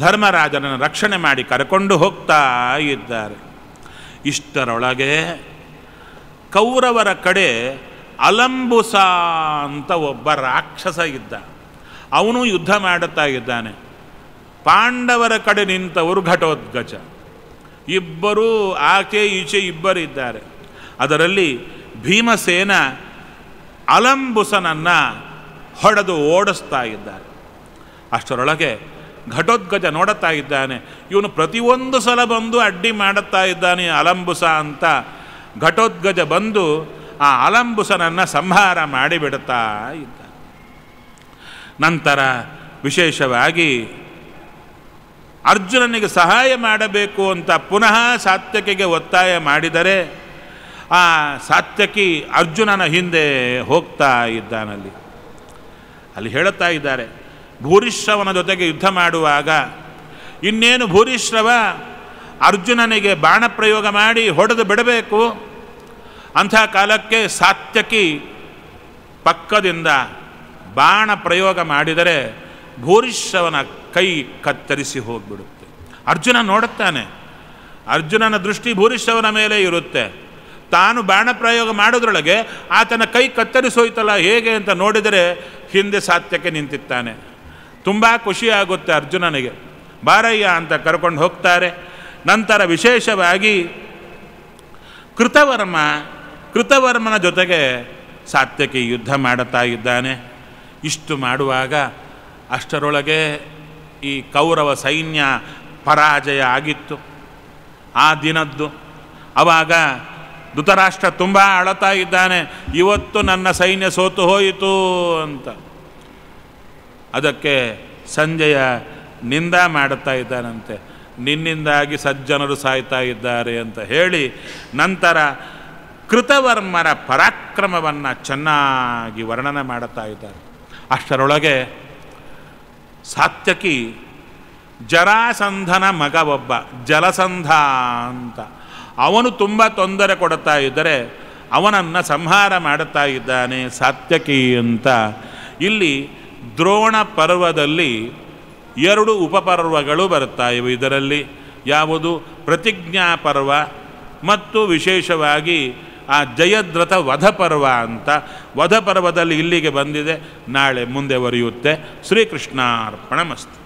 ಧರ್ಮರಾಜನನ್ನು ರಕ್ಷಣೆ ಮಾಡಿ ಕರ್ಕೊಂಡು ಹೋಗ್ತಾ ಇದ್ದಾರೆ. ಇಷ್ಟರೊಳಗೆ ಕೌರವರ ಕಡೆ ಅಲಂಬುಸ ಅಂತ ಒಬ್ಬ ರಾಕ್ಷಸ ಇದ್ದ. ಅವನು ಯುದ್ಧ ಮಾಡುತ್ತಾ ಇದ್ದಾನೆ. ಪಾಂಡವರ ಕಡೆ ನಿಂತವರು ಘಟೋತ್ಕಚ, ಇಬ್ಬರು ಆಚೆ ಈಚೆ ಇಬ್ಬರಿದ್ದಾರೆ. ಅದರಲ್ಲಿ ಭೀಮಸೇನ ಅಲಂಬುಸನನ್ನು ಹೊಡೆದು ಓಡಿಸ್ತಾ ಇದ್ದಾರೆ. ಅಷ್ಟರೊಳಗೆ ಘಟೋತ್ಕಚ ನೋಡುತ್ತಾ ಇದ್ದಾನೆ, ಇವನು ಪ್ರತಿಯೊಂದು ಸಲ ಬಂದು ಅಡ್ಡಿ ಮಾಡುತ್ತಾ ಇದ್ದಾನೆ ಅಲಂಬುಸ ಅಂತ. ಘಟೋತ್ಕಚ ಬಂದು ಆ ಅಲಂಬುಸನನ್ನು ಸಂಹಾರ ಮಾಡಿಬಿಡುತ್ತಾ ಇದ್ದ. ನಂತರ ವಿಶೇಷವಾಗಿ ಅರ್ಜುನನಿಗೆ ಸಹಾಯ ಮಾಡಬೇಕು ಅಂತ ಪುನಃ ಸಾತ್ಯಕಿಗೆ ಒತ್ತಾಯ ಮಾಡಿದರೆ ಆ ಸಾತ್ಯಕಿ ಅರ್ಜುನನ ಹಿಂದೆ ಹೋಗ್ತಾ ಇದ್ದಾನಲ್ಲಿ. ಅಲ್ಲಿ ಹೇಳುತ್ತಾ ಇದ್ದಾರೆ, ಭೂರಿಶ್ರವನ ಜೊತೆಗೆ ಯುದ್ಧ ಮಾಡುವಾಗ ಇನ್ನೇನು ಭೂರಿಶ್ರವ ಅರ್ಜುನನಿಗೆ ಬಾಣ ಪ್ರಯೋಗ ಮಾಡಿ ಹೊಡೆದು ಬಿಡಬೇಕು. ಅಂಥ ಕಾಲಕ್ಕೆ ಸಾತ್ಯಕಿ ಪಕ್ಕದಿಂದ ಬಾಣ ಪ್ರಯೋಗ ಮಾಡಿದರೆ ಭೂರಿಶ್ರವನ ಕೈ ಕತ್ತರಿಸಿ ಹೋಗಿಬಿಡುತ್ತೆ. ಅರ್ಜುನ ನೋಡುತ್ತಾನೆ, ಅರ್ಜುನನ ದೃಷ್ಟಿ ಭೂರಿಶ್ರವನ ಮೇಲೆ ಇರುತ್ತೆ. ತಾನು ಬಾಣ ಪ್ರಯೋಗ ಮಾಡೋದ್ರೊಳಗೆ ಆತನ ಕೈ ಕತ್ತರಿಸೋಯ್ತಲ್ಲ ಹೇಗೆ ಅಂತ ನೋಡಿದರೆ ಹಿಂದೆ ಸಾತ್ಯಕ್ಕೆ ನಿಂತಿದ್ದಾನೆ. ತುಂಬ ಖುಷಿಯಾಗುತ್ತೆ ಅರ್ಜುನನಿಗೆ. ಬಾರಯ್ಯ ಅಂತ ಕರ್ಕೊಂಡು ಹೋಗ್ತಾರೆ. ನಂತರ ವಿಶೇಷವಾಗಿ ಕೃತವರ್ಮನ ಜೊತೆಗೆ ಸಾತ್ಯಕಿ ಯುದ್ಧ ಮಾಡುತ್ತಾ ಇದ್ದಾನೆ. ಇಷ್ಟು ಮಾಡುವಾಗ ಅಷ್ಟರೊಳಗೆ ಈ ಕೌರವ ಸೈನ್ಯ ಪರಾಜಯ ಆಗಿತ್ತು ಆ ದಿನದ್ದು. ಆವಾಗ ಧೃತರಾಷ್ಟ್ರ ತುಂಬ ಅಳತಾ ಇದ್ದಾನೆ, ಇವತ್ತು ನನ್ನ ಸೈನ್ಯ ಸೋತು ಹೋಯಿತು ಅಂತ. ಅದಕ್ಕೆ ಸಂಜಯ ನಿಂದ ಮಾಡುತ್ತಾ ಇದ್ದಾನಂತೆ, ನಿನ್ನಿಂದಾಗಿ ಸಜ್ಜನರು ಸಾಯ್ತಾ ಇದ್ದಾರೆ ಅಂತ ಹೇಳಿ ನಂತರ ಕೃತವರ್ಮರ ಪರಾಕ್ರಮವನ್ನು ಚೆನ್ನಾಗಿ ವರ್ಣನೆ ಮಾಡುತ್ತಾ ಇದ್ದಾರೆ. ಅಷ್ಟರೊಳಗೆ ಸಾತ್ಯಕಿ ಜರಾಸಂಧನ ಮಗ ಒಬ್ಬ ಜಲಸಂಧ ಅಂತ, ಅವನು ತುಂಬ ತೊಂದರೆ ಕೊಡುತ್ತಾ ಇದ್ದರೆ ಅವನನ್ನು ಸಂಹಾರ ಮಾಡುತ್ತಾ ಇದ್ದಾನೆ ಸಾತ್ಯಕಿ ಅಂತ. ಇಲ್ಲಿ ದ್ರೋಣ ಪರ್ವದಲ್ಲಿ 2 ಉಪಪರ್ವಗಳು ಬರುತ್ತಾ ಇವೆ. ಇದರಲ್ಲಿ ಯಾವುದು ಪ್ರತಿಜ್ಞಾ ಪರ್ವ ಮತ್ತು ವಿಶೇಷವಾಗಿ ಆ ಜಯದ್ರಥ ವಧಪರ್ವ ಅಂತ. ವಧಪರ್ವದಲ್ಲಿ ಇಲ್ಲಿಗೆ ಬಂದಿದೆ, ನಾಳೆ ಮುಂದೆ ಬರೆಯುತ್ತೆ. ಶ್ರೀಕೃಷ್ಣಾರ್ಪಣಮಸ್ತು.